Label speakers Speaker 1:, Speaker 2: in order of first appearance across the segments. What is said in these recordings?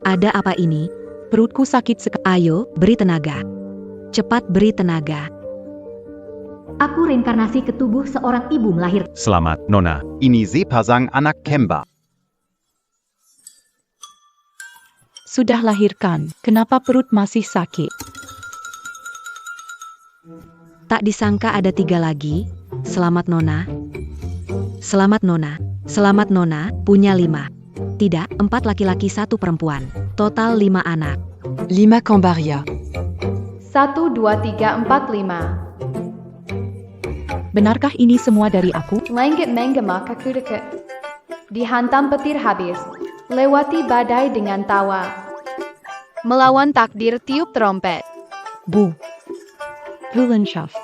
Speaker 1: Ada apa ini?
Speaker 2: Perutku sakit sekali.
Speaker 1: Ayo, beri tenaga. Cepat beri tenaga.
Speaker 3: Aku reinkarnasi ke tubuh seorang ibu melahirkan.
Speaker 4: Selamat, Nona. Ini Sepasang anak kembar.
Speaker 2: Sudah lahirkan, kenapa perut masih sakit?
Speaker 1: Tak disangka ada 3 lagi. Selamat Nona. Selamat Nona. Selamat Nona, punya 5. Tidak, 4 laki-laki 1 perempuan. Total 5 anak.
Speaker 5: 5 Cambaria.
Speaker 6: 1, 2, 3, 4, 5.
Speaker 2: Benarkah ini semua dari aku?
Speaker 6: Langit menggema kaku deket. Dihantam petir habis. Lewati badai dengan tawa. Melawan takdir tiup trompet.
Speaker 2: Bu. Wissenschaft.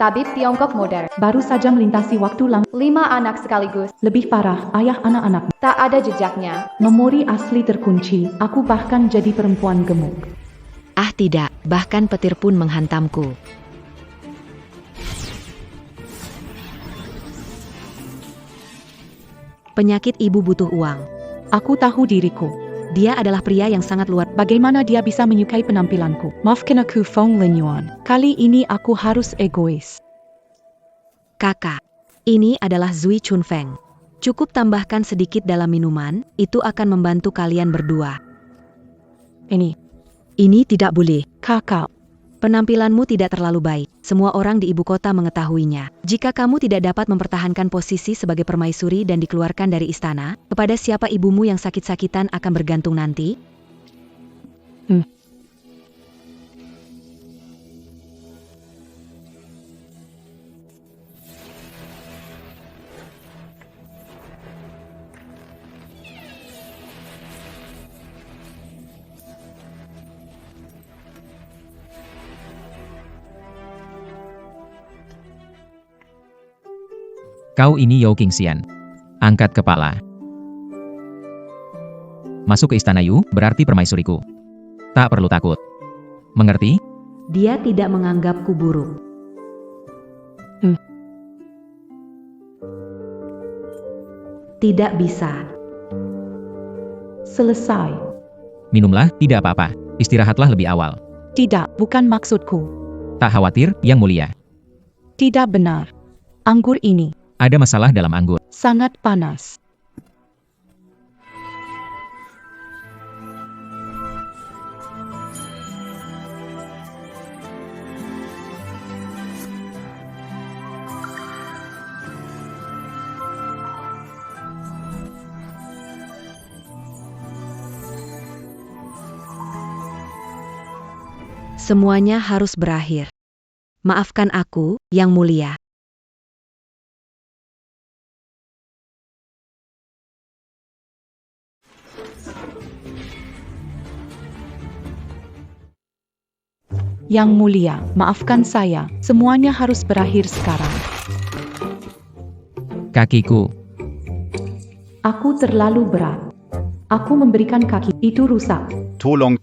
Speaker 6: Tabib Tiongkok modern.
Speaker 2: Baru saja melintasi waktu
Speaker 6: 5 anak sekaligus.
Speaker 2: lebih parah, ayah anak-anak.
Speaker 6: Tak ada jejaknya.
Speaker 2: Memori asli terkunci, aku bahkan jadi perempuan gemuk.
Speaker 1: Ah tidak, bahkan petir pun menghantamku. Penyakit ibu butuh uang.
Speaker 2: Aku tahu diriku.
Speaker 1: Dia adalah pria yang sangat luar.
Speaker 2: Bagaimana dia bisa menyukai penampilanku? Maafkan aku Fong Linyuan. Kali ini aku harus egois.
Speaker 1: Kakak, ini adalah Zui Chunfeng. Cukup tambahkan sedikit dalam minuman, itu akan membantu kalian berdua. Ini tidak boleh.
Speaker 2: Kakak,
Speaker 1: Penampilanmu tidak terlalu baik. Semua orang di ibu kota mengetahuinya. Jika kamu tidak dapat mempertahankan posisi sebagai permaisuri dan dikeluarkan dari istana, kepada siapa ibumu yang sakit-sakitan akan bergantung nanti?
Speaker 7: Kau ini Yao Qingxian. Angkat kepala. Masuk ke istana Yu, berarti permaisuriku. Tak perlu takut. Mengerti?
Speaker 3: Dia tidak menganggapku buruk. Tidak bisa.
Speaker 2: selesai.
Speaker 7: Minumlah, tidak apa-apa. Istirahatlah lebih awal.
Speaker 2: Tidak, bukan maksudku.
Speaker 7: Tak khawatir, Yang Mulia.
Speaker 2: Tidak benar. Anggur ini
Speaker 7: Ada masalah dalam anggur.
Speaker 2: sangat panas.
Speaker 1: Semuanya harus berakhir. Maafkan aku, Yang Mulia.
Speaker 2: Yang Mulia, maafkan saya. Semuanya harus berakhir sekarang.
Speaker 7: Kakiku.
Speaker 2: Aku terlalu berat. Aku memberikan kaki itu rusak.
Speaker 4: Tolong.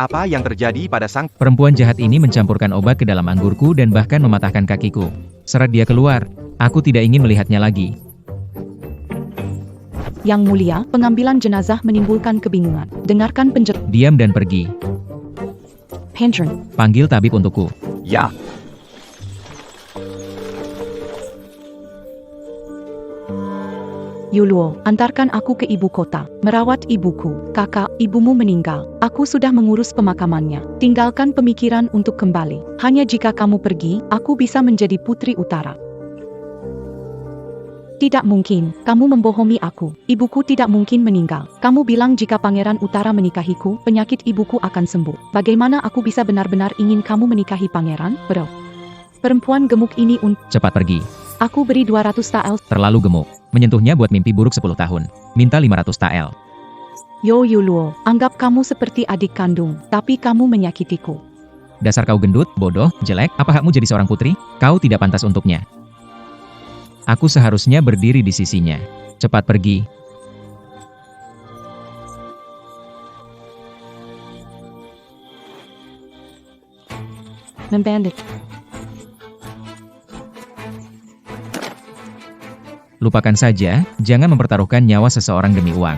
Speaker 4: Apa yang terjadi pada sang
Speaker 7: Perempuan jahat ini mencampurkan obat ke dalam anggurku dan bahkan mematahkan kakiku. Seret dia keluar. Aku tidak ingin melihatnya lagi.
Speaker 2: Yang Mulia, pengambilan jenazah menimbulkan kebingungan. Dengarkan
Speaker 7: Diam dan pergi.
Speaker 2: Penjern.
Speaker 7: Panggil tabib untukku.
Speaker 4: Ya,
Speaker 2: Yuluo, antarkan aku ke ibu kota. Merawat ibuku. Kakak, ibumu meninggal. Aku sudah mengurus pemakamannya. Tinggalkan pemikiran untuk kembali. Hanya jika kamu pergi, aku bisa menjadi putri utara. Tidak mungkin, kamu membohongi aku. Ibuku tidak mungkin meninggal. Kamu bilang jika pangeran utara menikahiku, penyakit ibuku akan sembuh. Bagaimana aku bisa benar-benar ingin kamu menikahi pangeran, bro? Perempuan gemuk ini
Speaker 7: Cepat pergi.
Speaker 2: aku beri 200 tael.
Speaker 7: Terlalu gemuk. Menyentuhnya buat mimpi buruk 10 tahun. Minta 500 tael.
Speaker 2: Yo Yuluo, anggap kamu seperti adik kandung, tapi kamu menyakitiku.
Speaker 7: Dasar kau gendut, bodoh, jelek, apa hakmu jadi seorang putri? Kau tidak pantas untuknya. Aku seharusnya berdiri di sisinya. Cepat pergi.
Speaker 2: Membandit.
Speaker 7: Lupakan saja, jangan mempertaruhkan nyawa seseorang demi uang.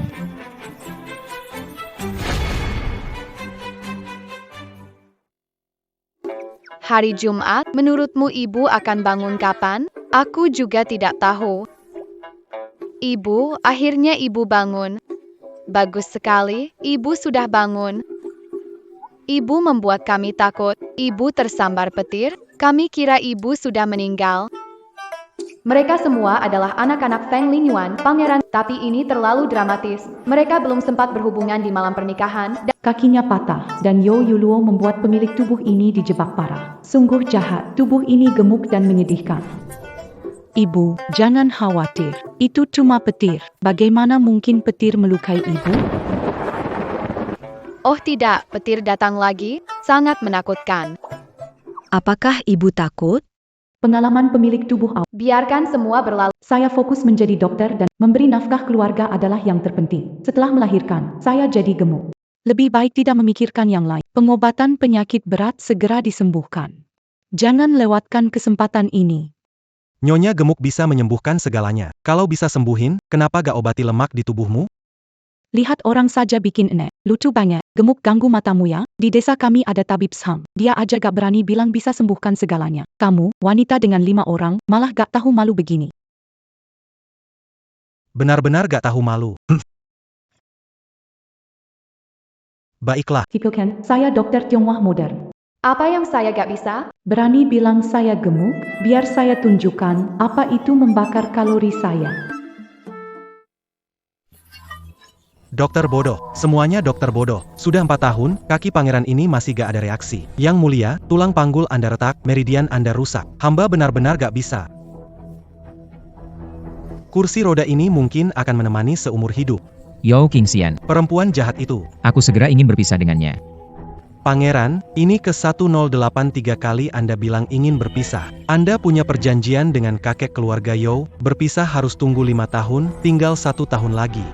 Speaker 6: Hari Jumat, menurutmu ibu akan bangun kapan? Aku juga tidak tahu. Ibu, akhirnya ibu bangun. Bagus sekali, ibu sudah bangun. Ibu membuat kami takut. Ibu tersambar petir. Kami kira ibu sudah meninggal.
Speaker 3: Mereka semua adalah anak-anak Feng Lingyuan, pangeran, tapi ini terlalu dramatis. Mereka belum sempat berhubungan di malam pernikahan,
Speaker 2: Kakinya patah, dan Yo Yuluo membuat pemilik tubuh ini dijebak parah. Sungguh jahat, tubuh ini gemuk dan menyedihkan. Ibu, jangan khawatir. Itu cuma petir. Bagaimana mungkin petir melukai ibu?
Speaker 6: Oh tidak, petir datang lagi. Sangat menakutkan.
Speaker 1: Apakah ibu takut?
Speaker 2: Pengalaman pemilik tubuh awal.
Speaker 3: biarkan semua berlalu.
Speaker 2: Saya fokus menjadi dokter dan memberi nafkah keluarga adalah yang terpenting. Setelah melahirkan, saya jadi gemuk. Lebih baik tidak memikirkan yang lain. Pengobatan penyakit berat segera disembuhkan. Jangan lewatkan kesempatan ini.
Speaker 5: Nyonya gemuk bisa menyembuhkan segalanya. Kalau bisa sembuhin, kenapa gak obati lemak di tubuhmu?
Speaker 2: Lihat orang saja bikin enek. Lucu banget. Gemuk ganggu matamu ya. Di desa kami ada tabib Sam. Dia aja gak berani bilang bisa sembuhkan segalanya. Kamu, wanita dengan 5 orang, malah gak tahu malu begini.
Speaker 5: Benar-benar gak tahu malu. Baiklah,
Speaker 2: Hipoken, saya dokter Tionghoa modern.
Speaker 3: Apa yang saya gak bisa?
Speaker 2: Berani bilang saya gemuk? Biar saya tunjukkan apa itu membakar kalori saya.
Speaker 5: dokter bodoh. Semuanya dokter bodoh. Sudah 4 tahun, kaki pangeran ini masih gak ada reaksi. Yang mulia, tulang panggul Anda retak, meridian Anda rusak. Hamba benar-benar gak bisa. Kursi roda ini mungkin akan menemani seumur hidup.
Speaker 7: Yo Qingxian,
Speaker 5: Perempuan jahat itu.
Speaker 7: aku segera ingin berpisah dengannya.
Speaker 5: Pangeran, ini ke-1083 kali Anda bilang ingin berpisah. Anda punya perjanjian dengan kakek keluarga Yo, berpisah harus tunggu 5 tahun, tinggal 1 tahun lagi.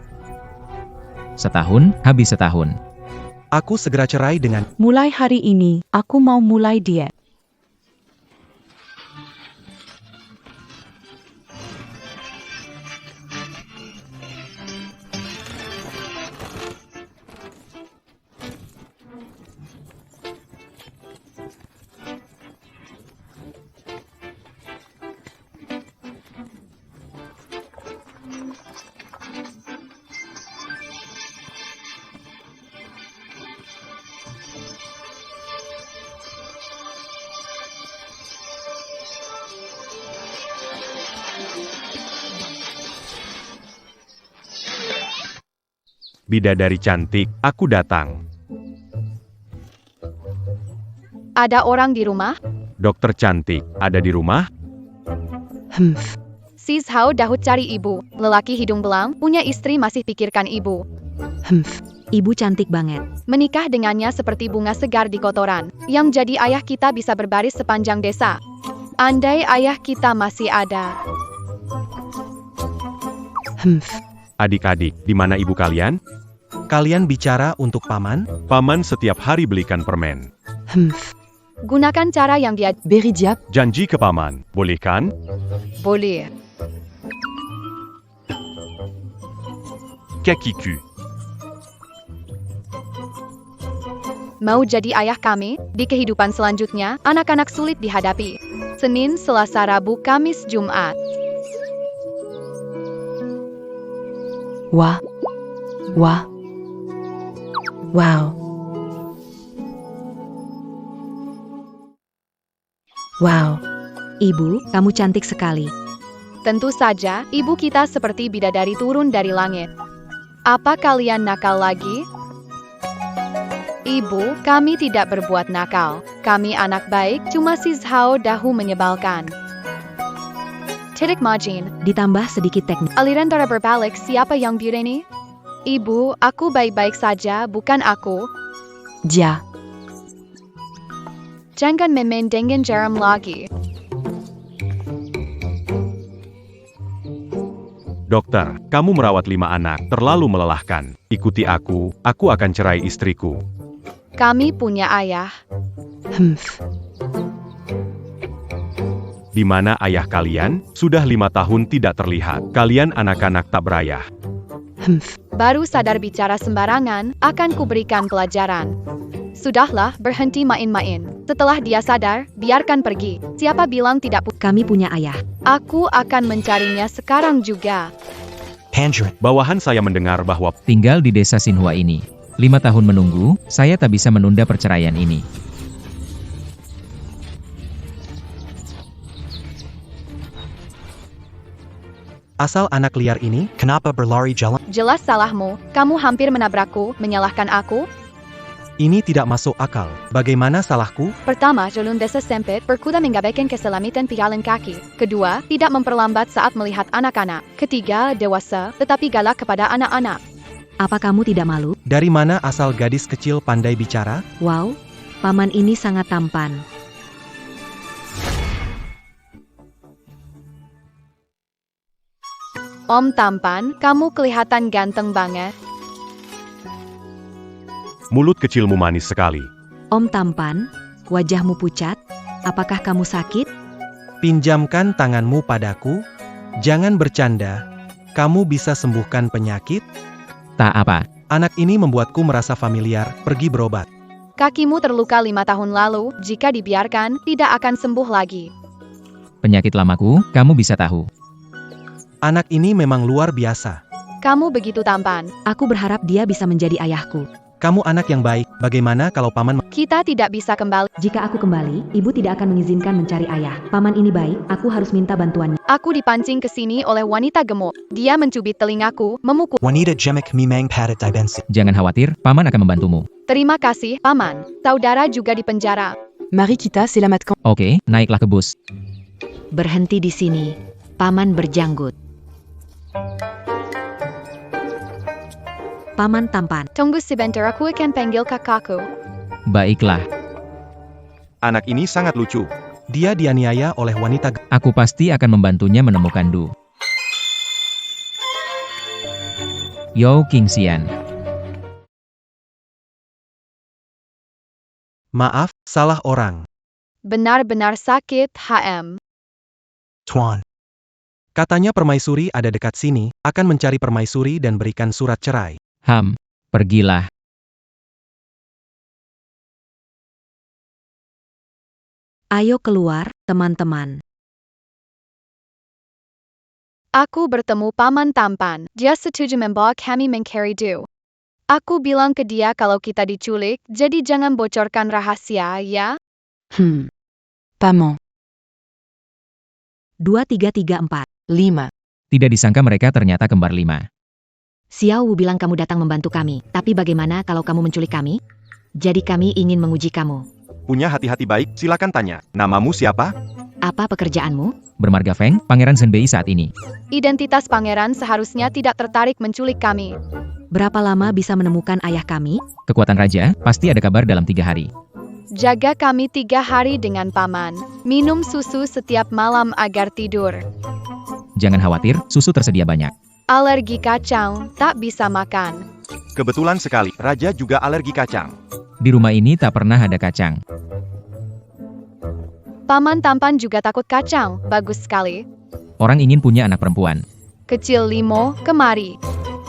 Speaker 7: Setahun, habis setahun.
Speaker 5: Aku segera cerai dengan...
Speaker 2: Mulai hari ini, aku mau mulai diet.
Speaker 4: Bidadari cantik, aku datang.
Speaker 6: Ada orang di rumah?
Speaker 4: Dokter cantik, ada di rumah?
Speaker 6: Sis Hao dahut cari ibu. Lelaki hidung belang, punya istri masih pikirkan ibu.
Speaker 1: Ibu cantik banget.
Speaker 6: Menikah dengannya seperti bunga segar di kotoran. Yang jadi ayah kita bisa berbaris sepanjang desa. Andai ayah kita masih ada.
Speaker 4: Adik-adik, di mana ibu kalian?
Speaker 5: Kalian bicara untuk paman?
Speaker 4: Paman setiap hari belikan permen.
Speaker 6: Gunakan cara yang dia...
Speaker 2: Beridiap,
Speaker 4: Janji ke paman, boleh kan?
Speaker 6: Boleh.
Speaker 4: Kekiku.
Speaker 6: Mau jadi ayah kami? Di kehidupan selanjutnya, anak-anak sulit dihadapi. Senin, Selasa, Rabu, Kamis, Jumat.
Speaker 2: wah, wah, wow, wow.
Speaker 1: Ibu, kamu cantik sekali.
Speaker 6: Tentu saja, ibu kita seperti bidadari turun dari langit. Apa kalian nakal lagi? Ibu, kami tidak berbuat nakal. Kami anak baik, cuma Sis Hao dahu menyebalkan. Titik Majin,
Speaker 1: Ditambah sedikit teknik.
Speaker 6: aliran darah berbalik, siapa yang bireni? Ibu, aku baik-baik saja, bukan aku.
Speaker 2: Ja,
Speaker 6: Jangan main dengan jarum lagi.
Speaker 4: Dokter, kamu merawat 5 anak, terlalu melelahkan. Ikuti aku akan cerai istriku.
Speaker 6: Kami punya ayah.
Speaker 4: Di mana ayah kalian? Sudah 5 tahun tidak terlihat. Kalian anak-anak tak berayah.
Speaker 6: Baru sadar bicara sembarangan, akan kuberikan pelajaran. Sudahlah, berhenti main-main. Setelah dia sadar, biarkan pergi. Siapa bilang tidak
Speaker 1: Kami punya ayah.
Speaker 6: Aku akan mencarinya sekarang juga.
Speaker 4: Bawahan saya mendengar bahwa
Speaker 7: Tinggal di desa Xinhua ini. 5 tahun menunggu, saya tak bisa menunda perceraian ini.
Speaker 5: Asal anak liar ini, kenapa berlari jalan?
Speaker 6: Jelas salahmu, kamu hampir menabrakku, menyalahkan aku.
Speaker 5: Ini tidak masuk akal. Bagaimana salahku?
Speaker 6: Pertama, jalan desa sempit, berkuda mengabaikan keselamatan pejalan kaki. Kedua, tidak memperlambat saat melihat anak-anak. Ketiga, dewasa, tetapi galak kepada anak-anak.
Speaker 1: Apa kamu tidak malu?
Speaker 5: Dari mana asal gadis kecil pandai bicara?
Speaker 1: Wow, paman ini sangat tampan.
Speaker 6: Om tampan, kamu kelihatan ganteng banget.
Speaker 4: mulut kecilmu manis sekali.
Speaker 1: Om tampan, wajahmu pucat. Apakah kamu sakit?
Speaker 5: Pinjamkan tanganmu padaku. Jangan bercanda. Kamu bisa sembuhkan penyakit?
Speaker 7: Tak apa.
Speaker 5: Anak ini membuatku merasa familiar. Pergi berobat.
Speaker 6: Kakimu terluka 5 tahun lalu, jika dibiarkan, tidak akan sembuh lagi.
Speaker 7: Penyakit lamaku, kamu bisa tahu.
Speaker 5: Anak ini memang luar biasa.
Speaker 6: Kamu begitu tampan.
Speaker 1: Aku berharap dia bisa menjadi ayahku.
Speaker 5: Kamu anak yang baik. Bagaimana kalau paman...
Speaker 6: Kita tidak bisa kembali.
Speaker 1: Jika aku kembali, ibu tidak akan mengizinkan mencari ayah. Paman ini baik, aku harus minta bantuannya.
Speaker 6: Aku dipancing ke sini oleh wanita gemuk. Dia mencubit telingaku, memukul.
Speaker 8: Wanita Jemek Mimang Padat Dibensi.
Speaker 7: Jangan khawatir, paman akan membantumu.
Speaker 6: Terima kasih, Paman. Saudara juga dipenjara.
Speaker 9: Mari kita selamatkan.
Speaker 7: Oke, naiklah ke bus.
Speaker 1: Berhenti di sini. Paman berjanggut. Paman tampan.
Speaker 6: Tunggu sebentar, aku akan panggil kakakku.
Speaker 7: Baiklah,
Speaker 4: Anak ini sangat lucu.
Speaker 5: Dia dianiaya oleh wanita...
Speaker 7: aku pasti akan membantunya menemukan Du. Yo Qingxian.
Speaker 5: Maaf, salah orang.
Speaker 6: Benar-benar sakit, HM.
Speaker 8: Tuan.
Speaker 5: Katanya permaisuri ada dekat sini, akan mencari permaisuri dan berikan surat cerai.
Speaker 7: Pergilah.
Speaker 1: Ayo keluar, teman-teman.
Speaker 6: Aku bertemu Paman tampan. Dia setuju membawa kami mencari Du. Aku bilang ke dia kalau kita diculik, jadi jangan bocorkan rahasia, ya?
Speaker 9: Paman.
Speaker 1: 2, 3, 3, 4.
Speaker 9: 5.
Speaker 7: Tidak disangka mereka ternyata kembar 5.
Speaker 1: Xiao Wu bilang kamu datang membantu kami. Tapi bagaimana kalau kamu menculik kami? Jadi kami ingin menguji kamu.
Speaker 4: Punya hati-hati baik, silakan tanya. Namamu siapa?
Speaker 1: Apa pekerjaanmu?
Speaker 7: Bermarga Feng, Pangeran Zhenbei saat ini.
Speaker 6: Identitas pangeran seharusnya tidak tertarik menculik kami.
Speaker 1: Berapa lama bisa menemukan ayah kami?
Speaker 7: Kekuatan raja, pasti ada kabar dalam 3 hari.
Speaker 6: Jaga kami 3 hari dengan Paman. Minum susu setiap malam agar tidur.
Speaker 7: Jangan khawatir, susu tersedia banyak.
Speaker 6: Alergi kacang, tak bisa makan.
Speaker 4: Kebetulan sekali, Raja juga alergi kacang.
Speaker 7: Di rumah ini tak pernah ada kacang.
Speaker 6: Paman tampan juga takut kacang, bagus sekali.
Speaker 7: Orang ingin punya anak perempuan.
Speaker 6: Kecil Limo, kemari.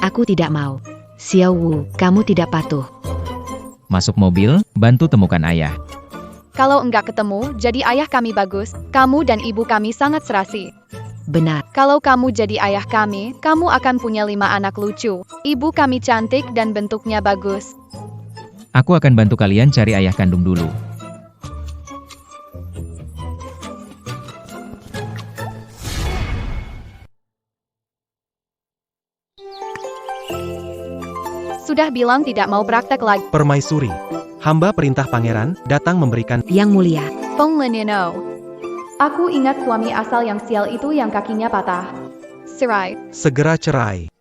Speaker 1: Aku tidak mau. Xiao Wu, kamu tidak patuh.
Speaker 7: Masuk mobil, bantu temukan ayah.
Speaker 6: Kalau enggak ketemu, jadi ayah kami bagus. Kamu dan ibu kami sangat serasi.
Speaker 1: Benar.
Speaker 6: Kalau kamu jadi ayah kami, kamu akan punya 5 anak lucu. Ibu kami cantik dan bentuknya bagus.
Speaker 7: Aku akan bantu kalian cari ayah kandung dulu.
Speaker 6: Sudah bilang tidak mau praktek lagi.
Speaker 5: Permaisuri. Hamba perintah pangeran, datang memberikan...
Speaker 1: Yang mulia.
Speaker 6: Feng Lenino.
Speaker 3: Aku ingat suami asal yang sial itu yang kakinya patah.
Speaker 6: Cerai.
Speaker 5: Segera cerai.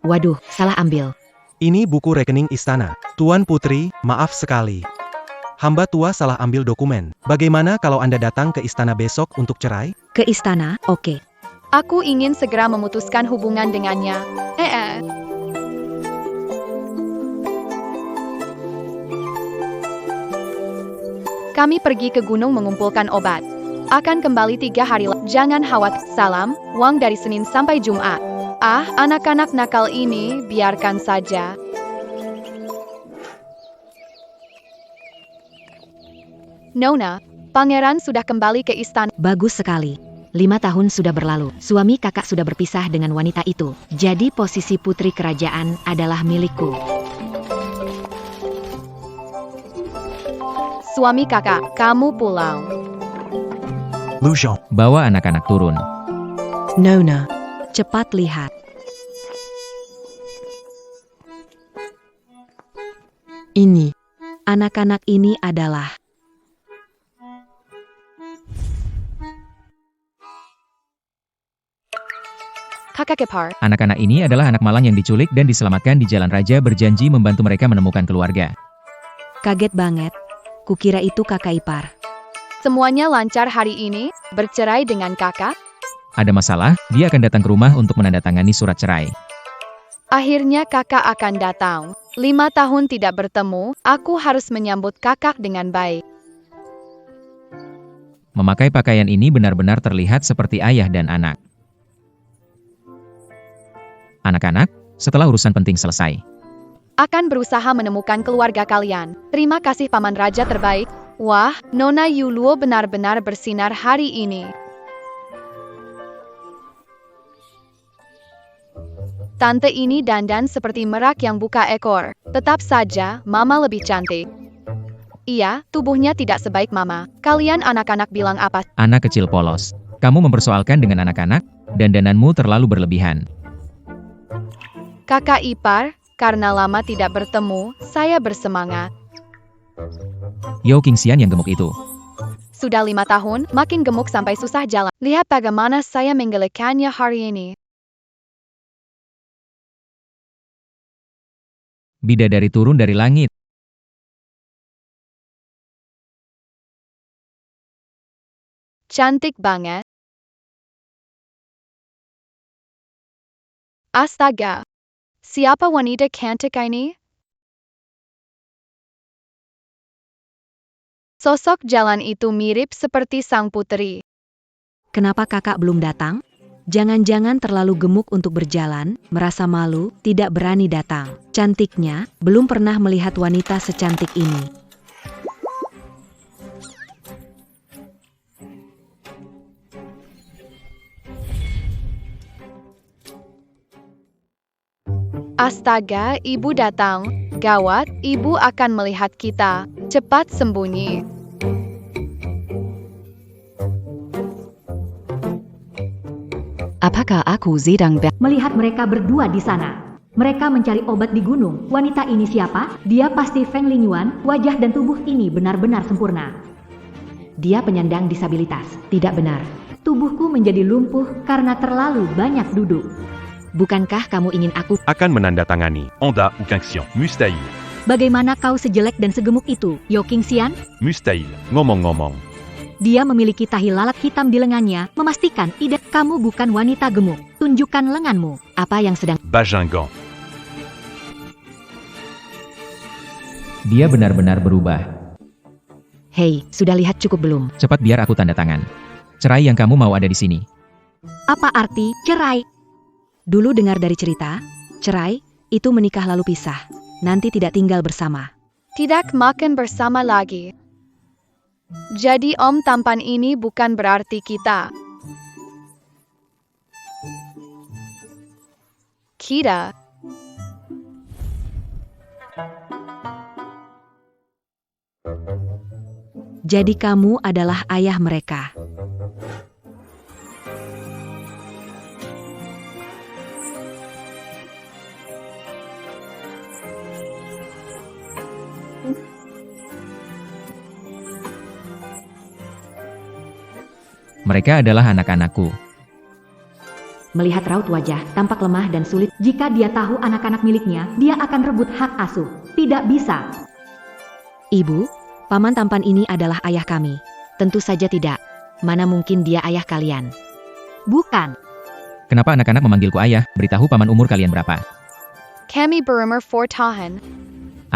Speaker 1: Waduh, salah ambil.
Speaker 5: Ini buku rekening istana. Tuan Putri, maaf sekali. Hamba tua salah ambil dokumen. Bagaimana kalau Anda datang ke istana besok untuk cerai?
Speaker 1: Ke istana, oke.
Speaker 6: Aku ingin segera memutuskan hubungan dengannya. Kami pergi ke gunung mengumpulkan obat. Akan kembali 3 hari lagi. Jangan khawatir. Salam, Wang dari Senin sampai Jumat. Ah, anak-anak nakal ini, biarkan saja. Nona, pangeran sudah kembali ke istana.
Speaker 1: Bagus sekali. 5 tahun sudah berlalu. Suami kakak sudah berpisah dengan wanita itu. Jadi posisi putri kerajaan adalah milikku.
Speaker 6: Suami kakak, kamu pulang.
Speaker 8: Lujon.
Speaker 7: Bawa anak-anak turun.
Speaker 9: Nona.
Speaker 1: Cepat lihat.
Speaker 9: Ini.
Speaker 1: Anak-anak ini adalah
Speaker 6: Kakak Kepar,
Speaker 7: Anak-anak ini adalah anak malang yang diculik dan diselamatkan di Jalan Raja berjanji membantu mereka menemukan keluarga.
Speaker 1: kaget banget. Kukira itu kakak ipar.
Speaker 6: semuanya lancar hari ini, bercerai dengan kakak?
Speaker 7: Ada masalah, dia akan datang ke rumah untuk menandatangani surat cerai.
Speaker 6: Akhirnya kakak akan datang. 5 tahun tidak bertemu, aku harus menyambut kakak dengan baik.
Speaker 7: Memakai pakaian ini benar-benar terlihat seperti ayah dan anak. Anak-anak, setelah urusan penting selesai,
Speaker 6: Akan berusaha menemukan keluarga kalian. Terima kasih paman raja terbaik. Wah, Nona Yuluo benar-benar bersinar hari ini. Tante ini dandan seperti merak yang buka ekor. Tetap saja, Mama lebih cantik. Iya, tubuhnya tidak sebaik Mama. Kalian anak-anak bilang apa?
Speaker 7: anak kecil polos. Kamu mempersoalkan dengan anak-anak, dan dandananmu terlalu berlebihan.
Speaker 6: Kakak ipar, karena lama tidak bertemu, saya bersemangat.
Speaker 7: Yo Qingxian yang gemuk itu.
Speaker 6: Sudah 5 tahun, makin gemuk sampai susah jalan. Lihat bagaimana saya menggelikannya hari ini.
Speaker 7: Bidadari turun dari langit.
Speaker 6: Cantik banget. Astaga. Siapa wanita cantik ini? Sosok jalan itu mirip seperti sang putri.
Speaker 1: Kenapa kakak belum datang? Jangan-jangan terlalu gemuk untuk berjalan, merasa malu, tidak berani datang. Cantiknya, belum pernah melihat wanita secantik ini.
Speaker 6: Astaga, ibu datang. Gawat, ibu akan melihat kita. Cepat sembunyi.
Speaker 9: Apakah aku sedang
Speaker 10: Melihat mereka berdua di sana. Mereka mencari obat di gunung. Wanita ini siapa? Dia pasti Feng Lingyuan. Wajah dan tubuh ini benar-benar sempurna. Dia penyandang disabilitas. Tidak benar. Tubuhku menjadi lumpuh karena terlalu banyak duduk.
Speaker 1: Bukankah kamu ingin aku?
Speaker 4: Akan menandatangani.
Speaker 11: Anda ou Qingxian, mustahil.
Speaker 10: Bagaimana kau sejelek dan segemuk itu, Yo Qingxian?
Speaker 11: Mustahil.
Speaker 4: Ngomong-ngomong,
Speaker 10: Dia memiliki tahi lalat hitam di lengannya, memastikan tidak kamu bukan wanita gemuk. Tunjukkan lenganmu.
Speaker 1: Apa yang sedang?
Speaker 11: Bajingan.
Speaker 7: Dia benar-benar berubah.
Speaker 1: Hei, sudah lihat cukup belum?
Speaker 7: Cepat biar aku tanda tangan. Cerai yang kamu mau ada di sini.
Speaker 10: Apa arti cerai?
Speaker 1: Dulu dengar dari cerita, cerai, itu menikah lalu pisah. Nanti tidak tinggal bersama.
Speaker 6: Tidak makan bersama lagi. Jadi om tampan ini bukan berarti kita. Kita.
Speaker 1: Jadi kamu adalah ayah mereka.
Speaker 7: Mereka adalah anak-anakku.
Speaker 10: Melihat raut wajah, tampak lemah dan sulit. Jika dia tahu anak-anak miliknya, dia akan rebut hak asuh. Tidak bisa.
Speaker 1: Ibu, paman tampan ini adalah ayah kami. Tentu saja tidak. Mana mungkin dia ayah kalian?
Speaker 10: Bukan.
Speaker 7: Kenapa anak-anak memanggilku ayah? Beritahu paman umur kalian berapa.
Speaker 6: Kami berumur 4 tahun.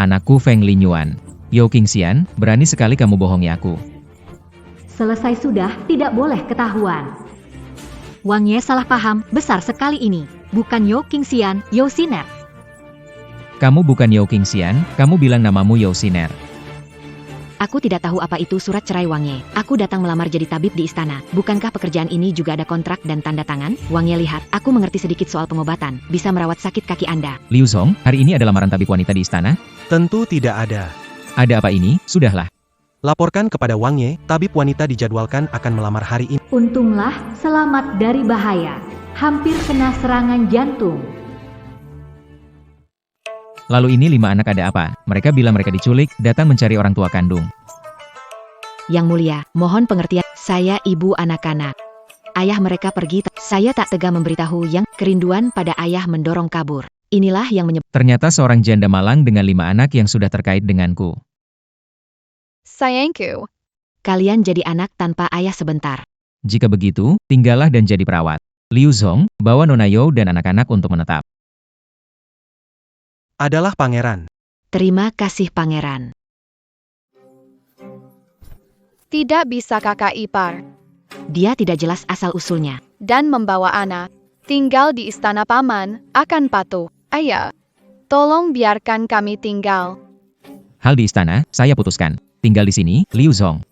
Speaker 7: Anakku Feng Lingyuan. Yao Qingxian, berani sekali kamu bohongi aku.
Speaker 10: Selesai sudah, tidak boleh ketahuan.
Speaker 1: Wang Ye salah paham, besar sekali ini. Bukan Yao Qingxian, Yao Xiner.
Speaker 7: Kamu bukan Yao Qingxian, kamu bilang namamu Yao Xiner.
Speaker 1: Aku tidak tahu apa itu surat cerai Wang Ye. Aku datang melamar jadi tabib di istana. Bukankah pekerjaan ini juga ada kontrak dan tanda tangan? Wang Ye lihat, aku mengerti sedikit soal pengobatan. Bisa merawat sakit kaki Anda.
Speaker 7: Liu Zhong, hari ini ada lamaran tabib wanita di istana?
Speaker 5: Tentu tidak ada.
Speaker 7: Ada apa ini? Sudahlah.
Speaker 5: Laporkan kepada Wang Ye, tabib wanita dijadwalkan akan melamar hari ini.
Speaker 10: Untunglah selamat dari bahaya. Hampir kena serangan jantung.
Speaker 7: Lalu ini 5 anak ada apa? Mereka bilang mereka diculik, datang mencari orang tua kandung.
Speaker 1: Yang mulia, mohon pengertian. Saya ibu anak-anak. Ayah mereka pergi. Saya tak tega memberitahu yang kerinduan pada ayah mendorong kabur. Inilah yang menyebabkan.
Speaker 7: Ternyata seorang janda malang dengan 5 anak yang sudah terkait denganku.
Speaker 6: Sayangku.
Speaker 1: Kalian jadi anak tanpa ayah sebentar.
Speaker 7: Jika begitu, tinggallah dan jadi perawat. Liu Zhong, bawa Nona Yao dan anak-anak untuk menetap.
Speaker 5: Adalah pangeran.
Speaker 1: Terima kasih pangeran.
Speaker 6: Tidak bisa kakak ipar.
Speaker 1: Dia tidak jelas asal-usulnya.
Speaker 6: Dan membawa anak. Tinggal di istana paman, akan patuh. Ayah, tolong biarkan kami tinggal.
Speaker 7: Hal di istana, saya putuskan. Tinggal di sini, Liu Zhong.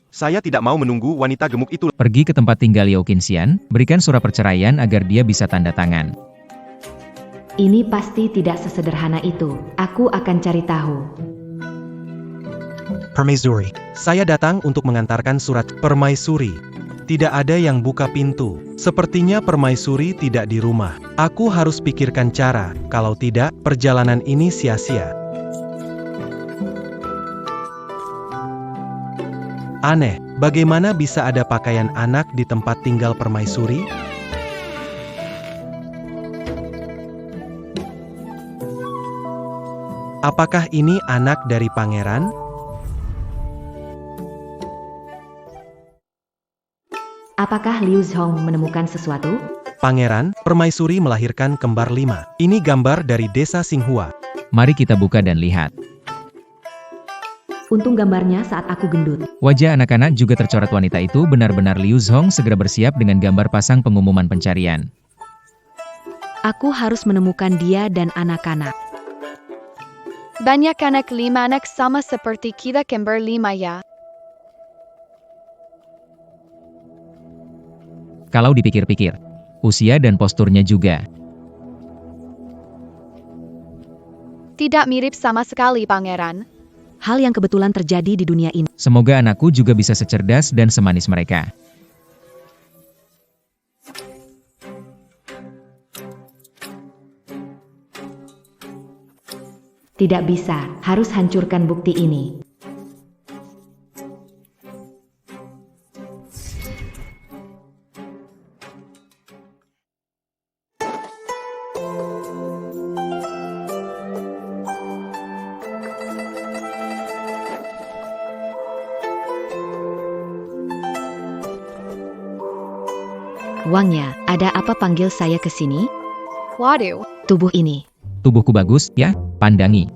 Speaker 4: Saya tidak mau menunggu wanita gemuk itu.
Speaker 7: Pergi ke tempat tinggal Yao Qingxian, berikan surat perceraian agar dia bisa tanda tangan.
Speaker 10: Ini pasti tidak sesederhana itu. Aku akan cari tahu.
Speaker 8: Permaisuri.
Speaker 5: Saya datang untuk mengantarkan surat permaisuri. Tidak ada yang buka pintu. Sepertinya permaisuri tidak di rumah. Aku harus pikirkan cara, kalau tidak, perjalanan ini sia-sia. Aneh, bagaimana bisa ada pakaian anak di tempat tinggal permaisuri? Apakah ini anak dari pangeran?
Speaker 10: Apakah Liu Zhong menemukan sesuatu?
Speaker 5: Pangeran, permaisuri melahirkan kembar 5. Ini gambar dari desa Xinghua.
Speaker 7: Mari kita buka dan lihat.
Speaker 10: Untung gambarnya saat aku gendut.
Speaker 7: Wajah anak-anak juga tercoret wanita itu benar-benar Liu Zhong segera bersiap dengan gambar pasang pengumuman pencarian.
Speaker 1: Aku harus menemukan dia dan anak-anak.
Speaker 6: Banyak anak 5 anak sama seperti kita kembar 5 ya.
Speaker 7: Kalau dipikir-pikir, usia dan posturnya juga.
Speaker 6: Tidak mirip sama sekali pangeran.
Speaker 1: Hal yang kebetulan terjadi di dunia ini.
Speaker 7: Semoga anakku juga bisa secerdas dan semanis mereka.
Speaker 10: Tidak bisa, harus hancurkan bukti ini.
Speaker 1: Wangnya, ada apa panggil saya ke sini?
Speaker 6: Waduh,
Speaker 1: Tubuh ini.
Speaker 7: Tubuhku bagus, ya? Pandangi.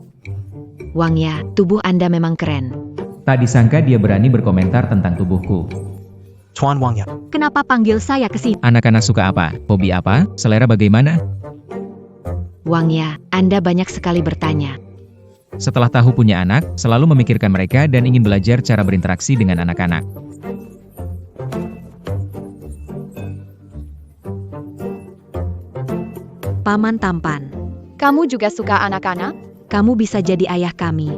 Speaker 1: Wangnya, tubuh Anda memang keren.
Speaker 7: Tak disangka dia berani berkomentar tentang tubuhku.
Speaker 8: Tuan Wang Ya.
Speaker 1: Kenapa panggil saya ke sini?
Speaker 7: Anak-anak suka apa? Hobi apa? Selera bagaimana?
Speaker 1: Wangnya, Anda banyak sekali bertanya.
Speaker 7: Setelah tahu punya anak, selalu memikirkan mereka dan ingin belajar cara berinteraksi dengan anak-anak.
Speaker 1: Paman tampan.
Speaker 6: kamu juga suka anak-anak?
Speaker 1: Kamu bisa jadi ayah kami.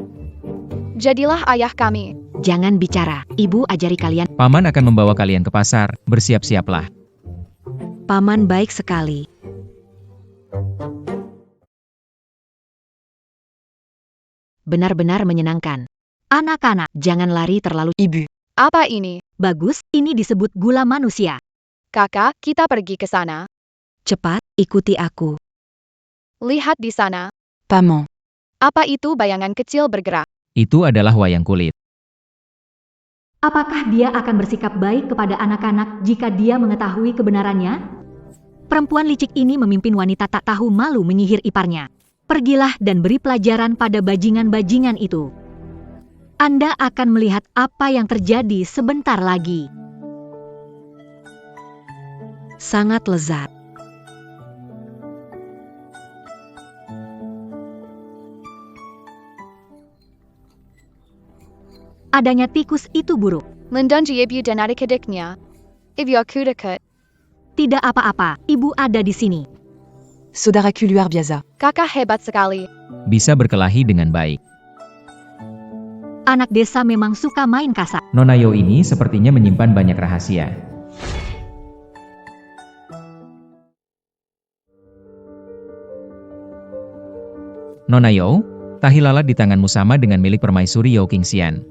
Speaker 6: Jadilah ayah kami.
Speaker 1: Jangan bicara, ibu ajari kalian.
Speaker 7: Paman akan membawa kalian ke pasar, bersiap-siaplah.
Speaker 1: Paman baik sekali. Benar-benar menyenangkan. Anak-anak, jangan lari terlalu.
Speaker 9: Ibu.
Speaker 6: Apa ini?
Speaker 1: Bagus, ini disebut gula manusia.
Speaker 6: Kakak, kita pergi ke sana.
Speaker 1: Cepat, ikuti aku.
Speaker 6: Lihat di sana.
Speaker 9: Paman.
Speaker 6: Apa itu bayangan kecil bergerak?
Speaker 7: Itu adalah wayang kulit.
Speaker 10: Apakah dia akan bersikap baik kepada anak-anak jika dia mengetahui kebenarannya?
Speaker 1: Perempuan licik ini memimpin wanita tak tahu malu menyihir iparnya. Pergilah dan beri pelajaran pada bajingan-bajingan itu.
Speaker 10: Anda akan melihat apa yang terjadi sebentar lagi.
Speaker 1: Sangat lezat.
Speaker 10: Adanya tikus itu buruk.
Speaker 6: Mendanji ibu dan adik-adiknya. Ibu aku dekat.
Speaker 10: Tidak apa-apa, ibu ada di sini.
Speaker 9: Saudaraku luar biasa.
Speaker 6: Kakak hebat sekali.
Speaker 7: Bisa berkelahi dengan baik.
Speaker 10: Anak desa memang suka main kasar.
Speaker 7: Nona Yo ini sepertinya menyimpan banyak rahasia. Nona Yo, tahi lalat di tanganmu sama dengan milik permaisuri Yo Qingxian.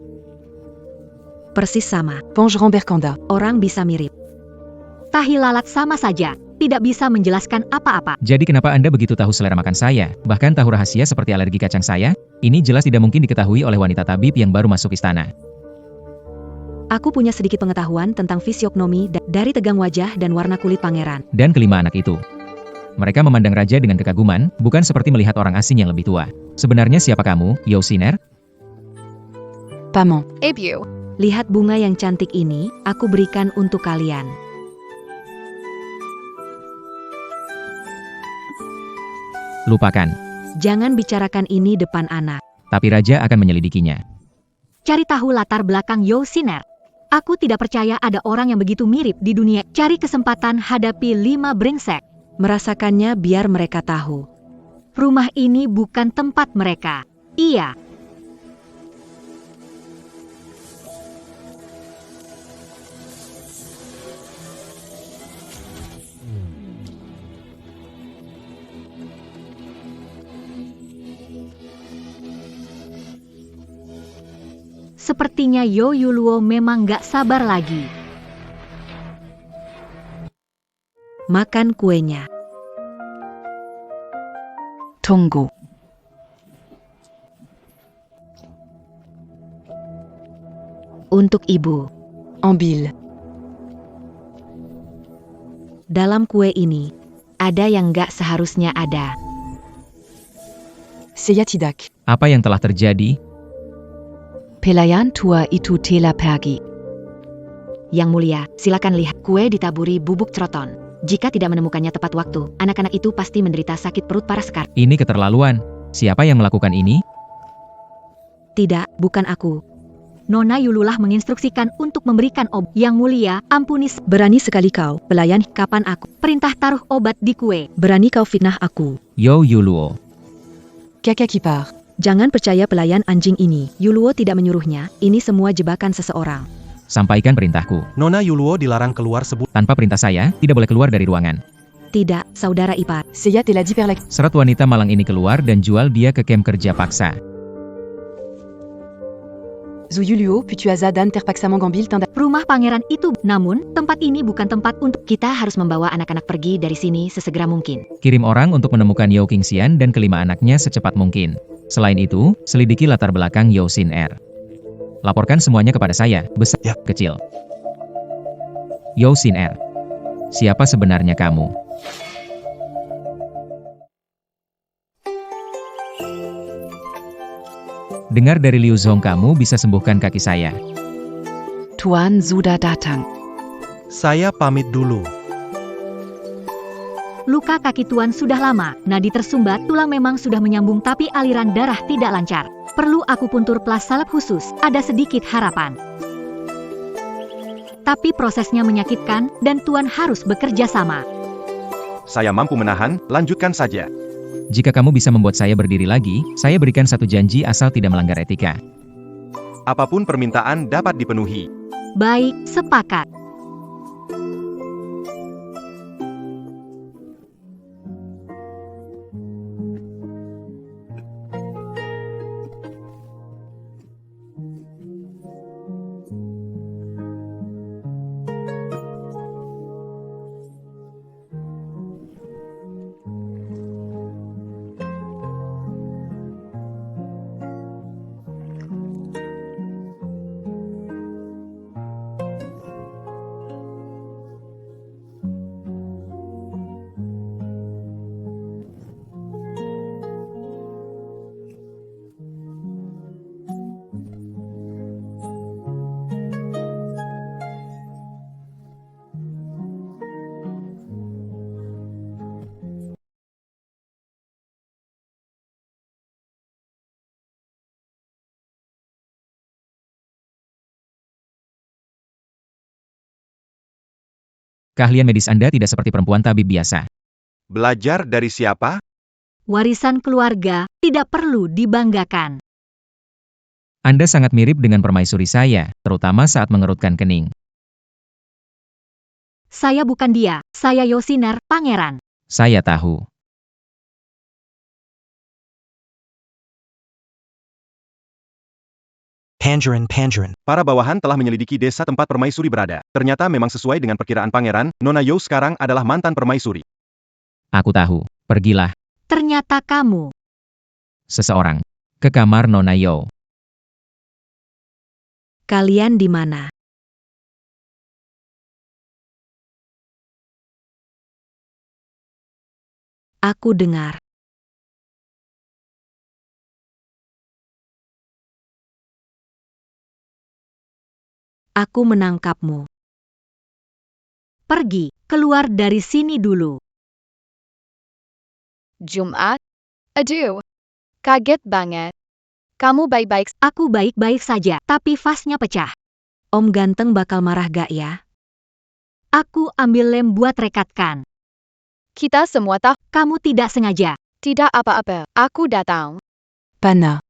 Speaker 1: Persis sama.
Speaker 9: Pongeron Berkanda.
Speaker 1: Orang bisa mirip.
Speaker 10: Tahi lalat sama saja, tidak bisa menjelaskan apa-apa.
Speaker 7: Jadi kenapa Anda begitu tahu selera makan saya? Bahkan tahu rahasia seperti alergi kacang saya? Ini jelas tidak mungkin diketahui oleh wanita tabib yang baru masuk istana.
Speaker 1: Aku punya sedikit pengetahuan tentang fisiognomi dari tegang wajah dan warna kulit pangeran.
Speaker 7: Dan kelima anak itu. Mereka memandang raja dengan kekaguman, bukan seperti melihat orang asing yang lebih tua. Sebenarnya siapa kamu, Yo Siner?
Speaker 9: Paman.
Speaker 6: Ibu.
Speaker 1: Lihat bunga yang cantik ini, aku berikan untuk kalian.
Speaker 7: Lupakan.
Speaker 1: Jangan bicarakan ini depan anak.
Speaker 7: Tapi raja akan menyelidikinya.
Speaker 10: Cari tahu latar belakang Yo Siner. Aku tidak percaya ada orang yang begitu mirip di dunia. Cari kesempatan hadapi 5 brengsek.
Speaker 1: Merasakannya biar mereka tahu.
Speaker 10: Rumah ini bukan tempat mereka. Iya. Sepertinya Yo Yuluo memang gak sabar lagi.
Speaker 1: Makan kuenya.
Speaker 9: Tunggu.
Speaker 1: Untuk ibu.
Speaker 9: Ambil.
Speaker 1: Dalam kue ini, ada yang gak seharusnya ada.
Speaker 9: Saya tidak.
Speaker 7: Apa yang telah terjadi?
Speaker 9: Pelayan tua itu telah pergi.
Speaker 1: Yang mulia, silakan lihat kue ditaburi bubuk ceroton. Jika tidak menemukannya tepat waktu, anak-anak itu pasti menderita sakit perut parah sekali.
Speaker 7: Ini keterlaluan. Siapa yang melakukan ini?
Speaker 1: Tidak, bukan aku.
Speaker 10: Nona Yululah menginstruksikan untuk memberikan obat. Yang mulia, ampuni.
Speaker 1: Berani sekali kau, pelayan, kapan aku?
Speaker 10: Perintah taruh obat di kue.
Speaker 1: Berani kau fitnah aku.
Speaker 7: Yo Yuluo.
Speaker 9: Kakak kipar.
Speaker 1: Jangan percaya pelayan anjing ini. Yuluo tidak menyuruhnya, ini semua jebakan seseorang.
Speaker 7: Sampaikan perintahku.
Speaker 5: Nona Yuluo dilarang keluar
Speaker 7: Tanpa perintah saya, tidak boleh keluar dari ruangan.
Speaker 1: Tidak, saudara ipar.
Speaker 9: Saya telah diperlek.
Speaker 7: Serat wanita malang ini keluar dan jual dia ke kem kerja paksa.
Speaker 9: Zuyuluo putuaza dan terpaksa mengambil tanda.
Speaker 10: Rumah pangeran itu, namun tempat ini bukan tempat untuk.
Speaker 1: Kita harus membawa anak-anak pergi dari sini sesegera mungkin.
Speaker 7: Kirim orang untuk menemukan Yo Qingxian dan kelima anaknya secepat mungkin. Selain itu, selidiki latar belakang Yo Siner. Laporkan semuanya kepada saya, besar,
Speaker 5: Ya.
Speaker 7: kecil. Yo Siner. Siapa sebenarnya kamu? Dengar dari Liu Zhong kamu bisa sembuhkan kaki saya.
Speaker 9: Tuan sudah datang.
Speaker 5: Saya pamit dulu.
Speaker 10: Luka kaki tuan sudah lama, nadi tersumbat, tulang memang sudah menyambung tapi aliran darah tidak lancar. Perlu akupuntur plus salep khusus, ada sedikit harapan. Tapi prosesnya menyakitkan, dan tuan harus bekerja sama.
Speaker 4: Saya mampu menahan, lanjutkan saja.
Speaker 7: Jika kamu bisa membuat saya berdiri lagi, saya berikan satu janji asal tidak melanggar etika.
Speaker 4: Apapun permintaan dapat dipenuhi.
Speaker 10: Baik, sepakat.
Speaker 7: Keahlian medis Anda tidak seperti perempuan tabib biasa.
Speaker 4: Belajar dari siapa?
Speaker 10: Warisan keluarga tidak perlu dibanggakan.
Speaker 7: Anda sangat mirip dengan permaisuri saya, terutama saat mengerutkan kening.
Speaker 10: Saya bukan dia, saya Yosiner, pangeran.
Speaker 7: Saya tahu.
Speaker 8: Pangeran.
Speaker 4: Para bawahan telah menyelidiki desa tempat permaisuri berada. Ternyata memang sesuai dengan perkiraan pangeran, Nona Yao sekarang adalah mantan permaisuri.
Speaker 7: Aku tahu. Pergilah,
Speaker 10: Ternyata kamu.
Speaker 7: seseorang, ke kamar Nona Yao.
Speaker 1: Kalian di mana? Aku dengar. Aku menangkapmu. Pergi, keluar dari sini dulu.
Speaker 6: Jumat? Aduh, kaget banget. Kamu baik-baik.
Speaker 10: Aku baik-baik saja, tapi vasnya pecah.
Speaker 1: Om ganteng bakal marah gak ya?
Speaker 10: Aku ambil lem buat rekatkan.
Speaker 6: Kita semua tahu
Speaker 10: Kamu tidak sengaja.
Speaker 6: tidak apa-apa. Aku datang.
Speaker 9: Pana.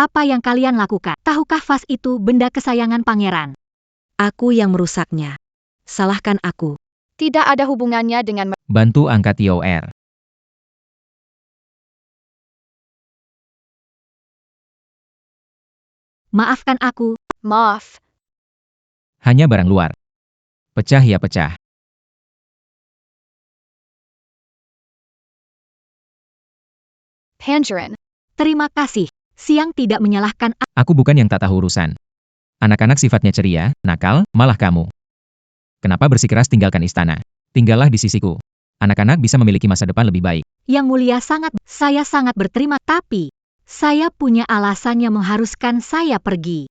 Speaker 10: Apa yang kalian lakukan? Tahukah vas itu benda kesayangan pangeran?
Speaker 1: Aku yang merusaknya. Salahkan aku.
Speaker 6: Tidak ada hubungannya dengan
Speaker 7: Bantu angkat YOR.
Speaker 10: Maafkan aku.
Speaker 6: maaf.
Speaker 7: Hanya barang luar. Pecah ya pecah.
Speaker 6: Pangeran.
Speaker 10: Terima kasih. Siang tidak menyalahkan.
Speaker 7: Aku bukan yang tak tahu urusan. Anak-anak sifatnya ceria, nakal, malah kamu. Kenapa bersikeras tinggalkan istana? Tinggallah di sisiku. Anak-anak bisa memiliki masa depan lebih baik.
Speaker 10: Yang mulia saya sangat berterima, tapi saya punya alasan yang mengharuskan saya pergi.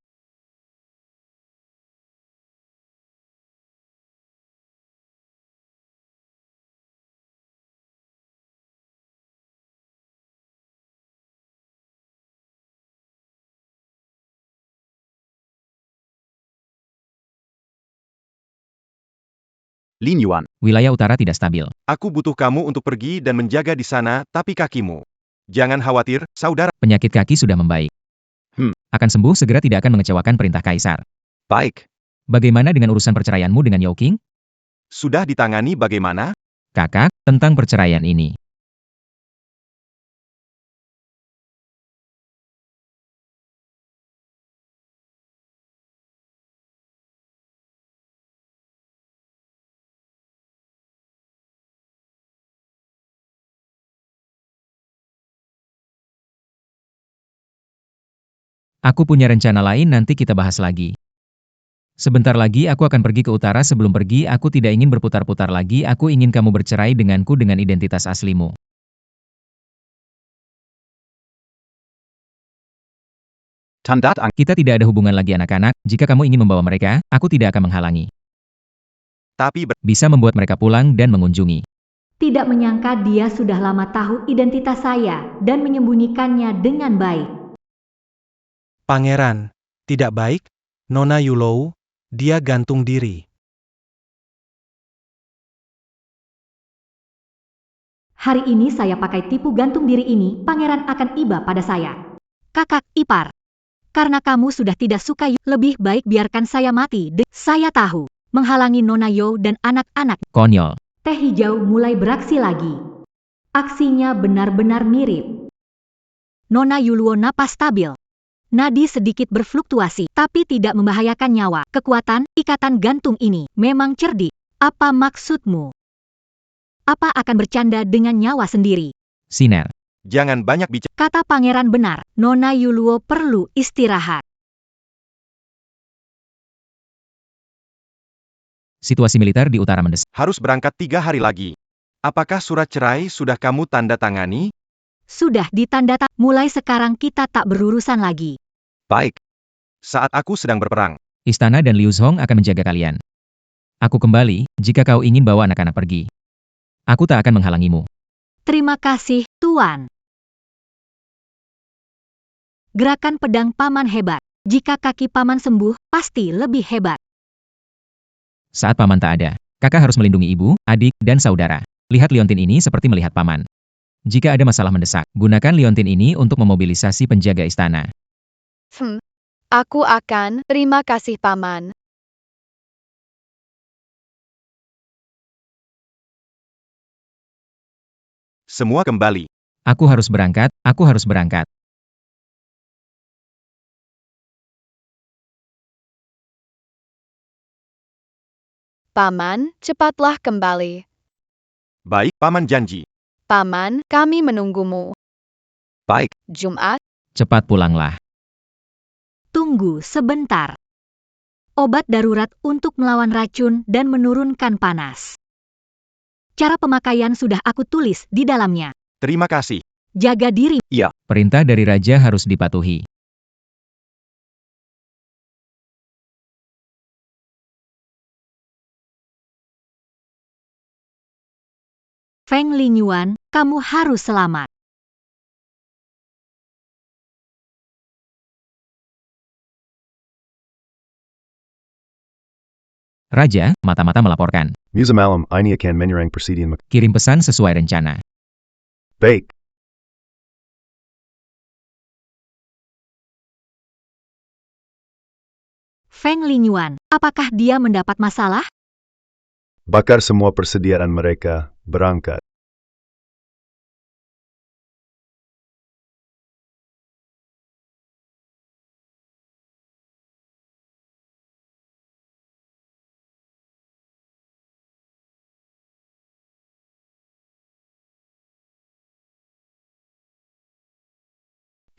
Speaker 4: Lin Yuan,
Speaker 7: Wilayah utara tidak stabil.
Speaker 4: aku butuh kamu untuk pergi dan menjaga di sana, tapi kakimu. Jangan khawatir, saudara.
Speaker 7: Penyakit kaki sudah membaik. Akan sembuh segera, tidak akan mengecewakan perintah kaisar.
Speaker 4: Baik.
Speaker 7: Bagaimana dengan urusan perceraianmu dengan Yao Qing?
Speaker 4: Sudah ditangani bagaimana?
Speaker 7: Kakak, tentang perceraian ini. Aku punya rencana lain, nanti kita bahas lagi. Sebentar lagi aku akan pergi ke utara. Sebelum pergi, aku tidak ingin berputar-putar lagi. Aku ingin kamu bercerai denganku dengan identitas aslimu. Kita tidak ada hubungan lagi anak-anak. Jika kamu ingin membawa mereka, aku tidak akan menghalangi.
Speaker 4: Tapi
Speaker 7: Bisa membuat mereka pulang dan mengunjungi.
Speaker 10: Tidak menyangka dia sudah lama tahu identitas saya dan menyembunyikannya dengan baik.
Speaker 5: Pangeran, tidak baik? Nona Yulou, dia gantung diri.
Speaker 10: Hari ini saya pakai tipu gantung diri ini, pangeran akan iba pada saya. Kakak ipar. Karena kamu sudah tidak suka, lebih baik biarkan saya mati. Saya tahu, menghalangi Nona Yao dan anak-anak.
Speaker 7: Konyol.
Speaker 10: Teh hijau mulai beraksi lagi. Aksinya benar-benar mirip. Nona Yuluo napas stabil. Nadi sedikit berfluktuasi, tapi tidak membahayakan nyawa. Kekuatan ikatan gantung ini memang cerdik. Apa maksudmu? Apa akan bercanda dengan nyawa sendiri?
Speaker 7: Sinar.
Speaker 4: jangan banyak bicara.
Speaker 10: Kata pangeran benar, Nona Yuluo perlu istirahat.
Speaker 7: Situasi militer di utara mendesak.
Speaker 4: Harus berangkat 3 hari lagi. Apakah surat cerai sudah kamu tanda tangani?
Speaker 10: Sudah ditanda-tangani. Mulai sekarang kita tak berurusan lagi.
Speaker 4: Baik. Saat aku sedang berperang.
Speaker 7: Istana dan Liu Zhong akan menjaga kalian. Aku kembali, jika kau ingin bawa anak-anak pergi. Aku tak akan menghalangimu.
Speaker 10: Terima kasih, Tuan. Gerakan pedang paman hebat. Jika kaki paman sembuh, pasti lebih hebat.
Speaker 7: Saat paman tak ada, kakak harus melindungi ibu, adik, dan saudara. Lihat liontin ini seperti melihat paman. Jika ada masalah mendesak, gunakan liontin ini untuk memobilisasi penjaga istana.
Speaker 6: Aku akan. Terima kasih paman.
Speaker 4: Semua kembali.
Speaker 7: Aku harus berangkat, aku harus berangkat.
Speaker 6: Paman, cepatlah kembali.
Speaker 4: Baik, paman janji.
Speaker 6: Paman, kami menunggumu.
Speaker 4: Baik.
Speaker 6: Jumat,
Speaker 7: Cepat pulanglah.
Speaker 10: Tunggu sebentar. Obat darurat untuk melawan racun dan menurunkan panas. Cara pemakaian sudah aku tulis di dalamnya.
Speaker 4: Terima kasih.
Speaker 10: Jaga diri.
Speaker 7: Perintah dari raja harus dipatuhi.
Speaker 10: Feng Lingyuan, kamu harus selamat.
Speaker 7: Raja, mata-mata melaporkan.
Speaker 11: Musa malam ini akan menyerang persediaan
Speaker 7: Kirim pesan sesuai rencana.
Speaker 11: baik.
Speaker 10: Feng Lingyuan, apakah dia mendapat masalah?
Speaker 11: Bakar semua persediaan mereka, berangkat.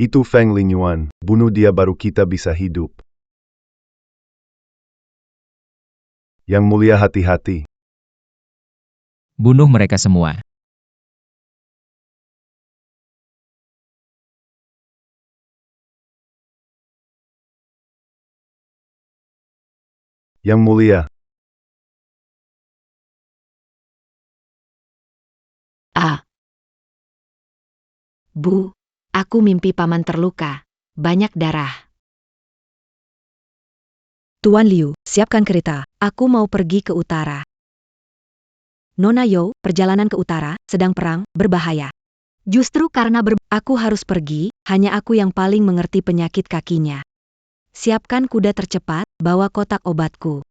Speaker 11: Itu Feng Lingyuan, bunuh dia baru kita bisa hidup. Yang mulia hati-hati.
Speaker 7: Bunuh mereka semua.
Speaker 11: Yang mulia,
Speaker 1: Bu, aku mimpi paman terluka. Banyak darah. Tuan Liu, siapkan kereta. Aku mau pergi ke utara. Nona Yo, perjalanan ke utara, sedang perang, berbahaya. Justru karena aku harus pergi, hanya aku yang paling mengerti penyakit kakinya. Siapkan kuda tercepat, bawa kotak obatku.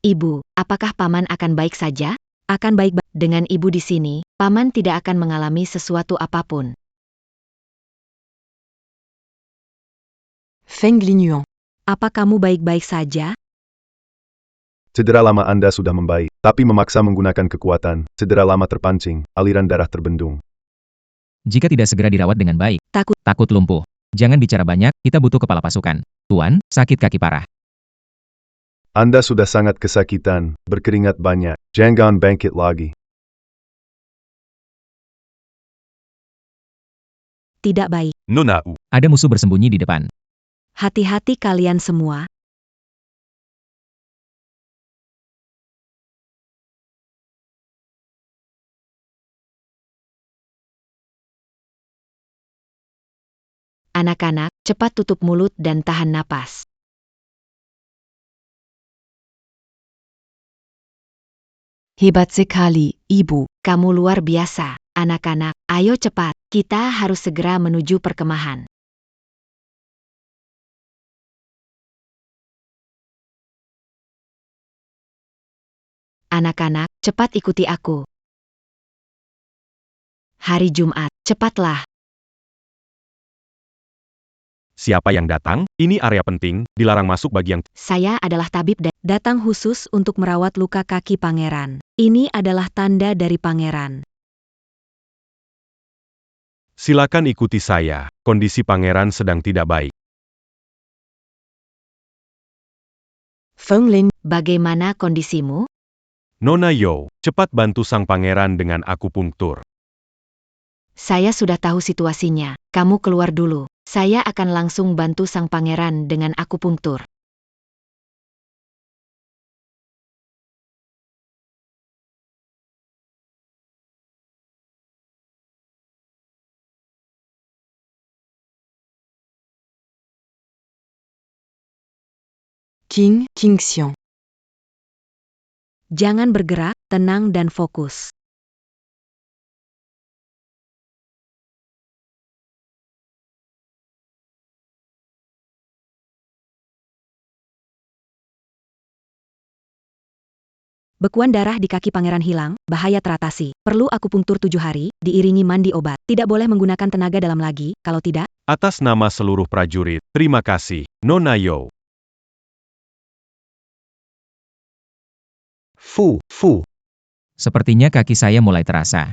Speaker 1: Ibu, apakah paman akan baik saja? Akan baik. Dengan ibu di sini, paman tidak akan mengalami sesuatu apapun.
Speaker 9: Feng Lingyuan.
Speaker 1: Apa kamu baik-baik saja?
Speaker 11: cedera lama Anda sudah membaik, tapi memaksa menggunakan kekuatan, cedera lama terpancing, aliran darah terbendung.
Speaker 7: Jika tidak segera dirawat dengan baik, takut lumpuh. Jangan bicara banyak, kita butuh kepala pasukan. Tuan, sakit kaki parah.
Speaker 11: Anda sudah sangat kesakitan, berkeringat banyak, jangan bangkit lagi.
Speaker 1: Tidak baik.
Speaker 4: Nona U.
Speaker 7: Ada musuh bersembunyi di depan.
Speaker 1: Hati-hati kalian semua. Anak-anak, cepat tutup mulut dan tahan napas.
Speaker 9: Hebat sekali, Ibu.
Speaker 1: Kamu luar biasa, anak-anak. Ayo cepat, kita harus segera menuju perkemahan. Anak-anak, cepat ikuti aku. Hari Jumat, cepatlah.
Speaker 4: Siapa yang datang? Ini area penting, dilarang masuk bagi yang...
Speaker 1: Saya adalah tabib dan datang khusus untuk merawat luka kaki pangeran. Ini adalah tanda dari pangeran.
Speaker 4: Silakan ikuti saya, kondisi pangeran sedang tidak baik.
Speaker 9: Feng Lin.
Speaker 1: Bagaimana kondisimu?
Speaker 4: Nona Yo, cepat bantu sang pangeran dengan akupunktur.
Speaker 1: Saya sudah tahu situasinya. Kamu keluar dulu. Saya akan langsung bantu sang pangeran dengan akupunktur.
Speaker 9: King Qingxiang.
Speaker 1: Jangan bergerak, tenang dan fokus. Bekuan darah di kaki pangeran hilang, bahaya teratasi. Perlu akupunktur 7 hari, diiringi mandi obat. Tidak boleh menggunakan tenaga dalam lagi, kalau tidak,
Speaker 4: Atas nama seluruh prajurit, terima kasih, Nona Yo.
Speaker 8: Fu.
Speaker 7: Sepertinya kaki saya mulai terasa.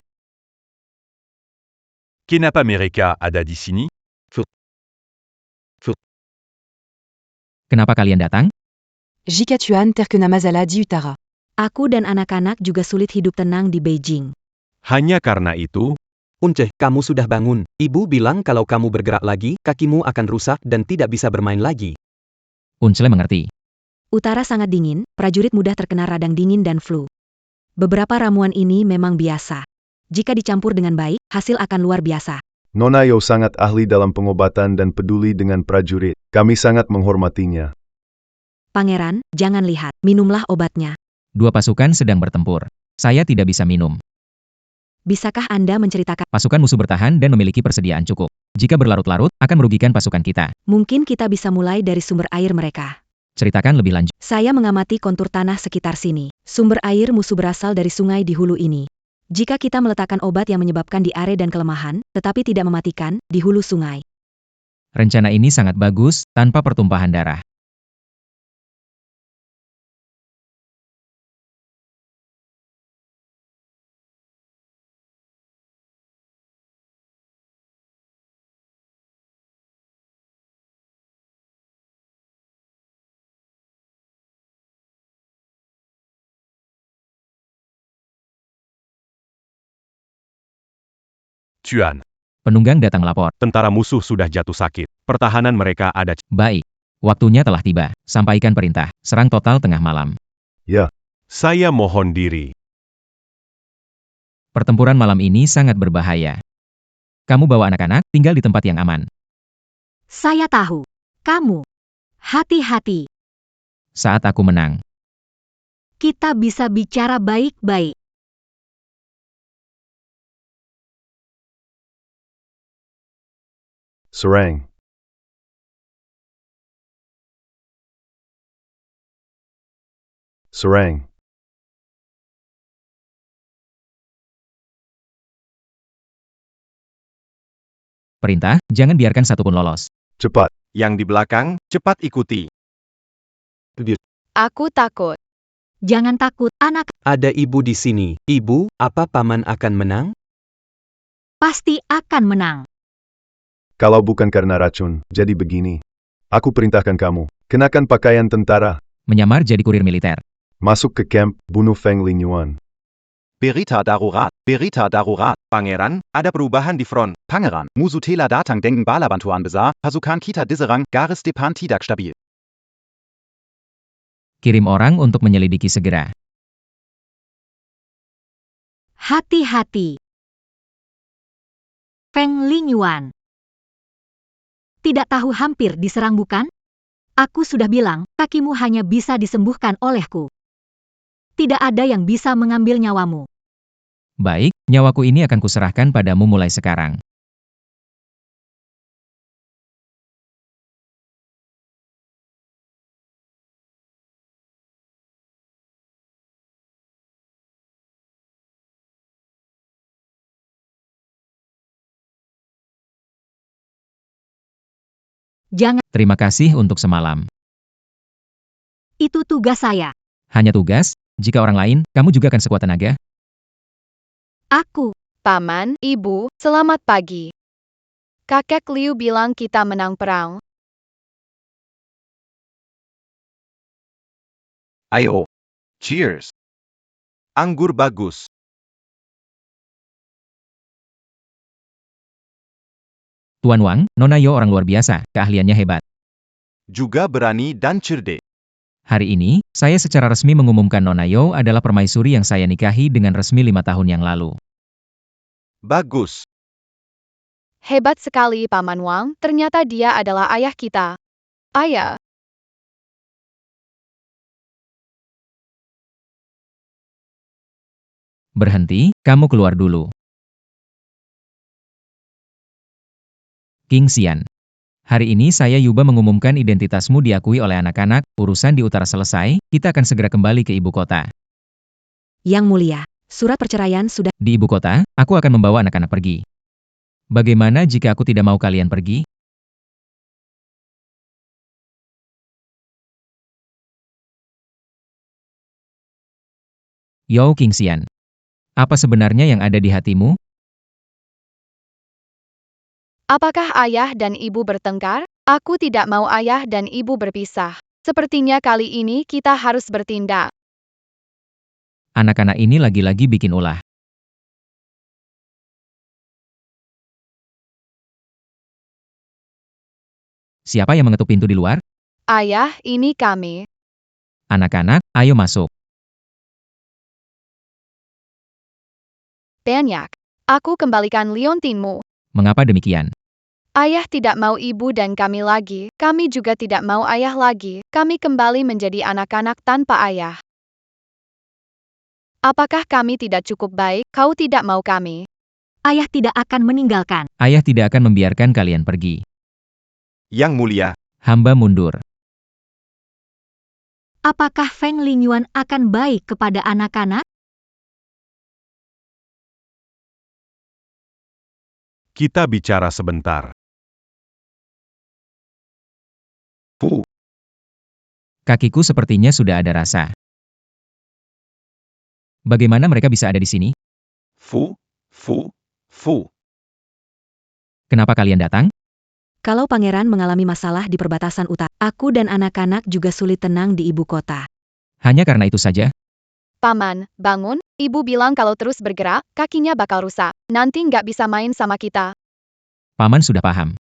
Speaker 4: Kenapa mereka ada di sini?
Speaker 7: Kenapa kalian datang?
Speaker 9: Jika Tuan terkena masalah di utara.
Speaker 1: aku dan anak-anak juga sulit hidup tenang di Beijing.
Speaker 4: Hanya karena itu,
Speaker 12: Unce, kamu sudah bangun. Ibu bilang kalau kamu bergerak lagi, kakimu akan rusak dan tidak bisa bermain lagi.
Speaker 7: Uncle mengerti.
Speaker 1: Utara sangat dingin, prajurit mudah terkena radang dingin dan flu. Beberapa ramuan ini memang biasa. Jika dicampur dengan baik, hasil akan luar biasa.
Speaker 11: Nona Yo sangat ahli dalam pengobatan dan peduli dengan prajurit. Kami sangat menghormatinya.
Speaker 1: Pangeran, jangan lihat, minumlah obatnya.
Speaker 7: 2 pasukan sedang bertempur. Saya tidak bisa minum.
Speaker 1: Bisakah Anda menceritakan?
Speaker 7: Pasukan musuh bertahan dan memiliki persediaan cukup. Jika berlarut-larut, akan merugikan pasukan kita.
Speaker 1: Mungkin kita bisa mulai dari sumber air mereka.
Speaker 7: Ceritakan lebih lanjut.
Speaker 1: Saya mengamati kontur tanah sekitar sini. Sumber air musuh berasal dari sungai di hulu ini. Jika kita meletakkan obat yang menyebabkan diare dan kelemahan, tetapi tidak mematikan, di hulu sungai.
Speaker 7: Rencana ini sangat bagus, tanpa pertumpahan darah.
Speaker 4: Tuan,
Speaker 7: Penunggang datang lapor.
Speaker 4: tentara musuh sudah jatuh sakit. Pertahanan mereka ada.
Speaker 7: Baik. Waktunya telah tiba. Sampaikan perintah. Serang total tengah malam.
Speaker 11: Ya,
Speaker 4: Saya mohon diri.
Speaker 7: Pertempuran malam ini sangat berbahaya. Kamu bawa anak-anak, tinggal di tempat yang aman.
Speaker 10: Saya tahu. Kamu. Hati-hati.
Speaker 7: Saat aku menang.
Speaker 10: Kita bisa bicara baik-baik.
Speaker 11: serang. Serang.
Speaker 7: Perintah, jangan biarkan satupun lolos.
Speaker 11: Cepat.
Speaker 4: Yang di belakang, cepat ikuti.
Speaker 6: Aku takut.
Speaker 10: Jangan takut, anak.
Speaker 12: Ada ibu di sini. Ibu, apa paman akan menang?
Speaker 10: Pasti akan menang.
Speaker 11: Kalau bukan karena racun, jadi begini. Aku perintahkan kamu, kenakan pakaian tentara.
Speaker 7: Menyamar jadi kurir militer.
Speaker 11: Masuk ke camp, bunuh Feng Lingyuan.
Speaker 13: Berita darurat, Pangeran, ada perubahan di front. Pangeran, musuh telah datang dengan bala bantuan besar, pasukan kita diserang, garis depan tidak stabil.
Speaker 7: Kirim orang untuk menyelidiki segera.
Speaker 10: Hati-hati. Feng Lingyuan. Tidak tahu hampir diserang bukan? Aku sudah bilang, kakimu hanya bisa disembuhkan olehku. Tidak ada yang bisa mengambil nyawamu.
Speaker 7: Baik, nyawaku ini akan kuserahkan padamu mulai sekarang.
Speaker 10: Jangan,
Speaker 7: Terima kasih untuk semalam.
Speaker 10: itu tugas saya.
Speaker 7: Hanya tugas, jika orang lain, kamu juga akan sekuat tenaga.
Speaker 10: Aku.
Speaker 6: Paman, Ibu, selamat pagi. Kakek Liu bilang kita menang perang.
Speaker 13: Ayo. Cheers.
Speaker 4: Anggur bagus.
Speaker 7: Tuan Wang, Nona Yo orang luar biasa, keahliannya hebat.
Speaker 4: Juga berani dan cerdik.
Speaker 7: Hari ini, saya secara resmi mengumumkan Nona Yo adalah permaisuri yang saya nikahi dengan resmi 5 tahun yang lalu.
Speaker 4: Bagus.
Speaker 6: Hebat sekali Paman Wang, ternyata dia adalah ayah kita. Ayah.
Speaker 7: Berhenti, kamu keluar dulu. King Xian. Hari ini saya Yuba mengumumkan identitasmu diakui oleh anak-anak, urusan di utara selesai, kita akan segera kembali ke ibu kota.
Speaker 1: Yang mulia, surat perceraian sudah.
Speaker 7: Di ibu kota, aku akan membawa anak-anak pergi. Bagaimana jika aku tidak mau kalian pergi? Yo King Xian. Apa sebenarnya yang ada di hatimu?
Speaker 6: Apakah ayah dan ibu bertengkar? Aku tidak mau ayah dan ibu berpisah. Sepertinya kali ini kita harus bertindak.
Speaker 7: Anak-anak ini lagi-lagi bikin ulah. Siapa yang mengetuk pintu di luar?
Speaker 6: Ayah, ini kami.
Speaker 7: Anak-anak, ayo masuk.
Speaker 6: Banyak. Aku kembalikan liontinmu.
Speaker 7: Mengapa demikian?
Speaker 6: Ayah tidak mau ibu dan kami lagi, kami juga tidak mau ayah lagi, kami kembali menjadi anak-anak tanpa ayah. Apakah kami tidak cukup baik? Kau tidak mau kami.
Speaker 10: Ayah tidak akan meninggalkan.
Speaker 7: Ayah tidak akan membiarkan kalian pergi.
Speaker 13: Yang mulia,
Speaker 7: Hamba mundur.
Speaker 10: Apakah Feng Lingyuan akan baik kepada anak-anak?
Speaker 4: Kita bicara sebentar.
Speaker 13: Fu,
Speaker 7: Kakiku sepertinya sudah ada rasa. Bagaimana mereka bisa ada di sini?
Speaker 13: Fu, Fu, Fu.
Speaker 7: Kenapa kalian datang?
Speaker 1: Kalau pangeran mengalami masalah di perbatasan utara, aku dan anak-anak juga sulit tenang di ibu kota.
Speaker 7: Hanya karena itu saja?
Speaker 6: Paman, bangun, ibu bilang kalau terus bergerak, kakinya bakal rusak. Nanti nggak bisa main sama kita.
Speaker 7: Paman sudah paham.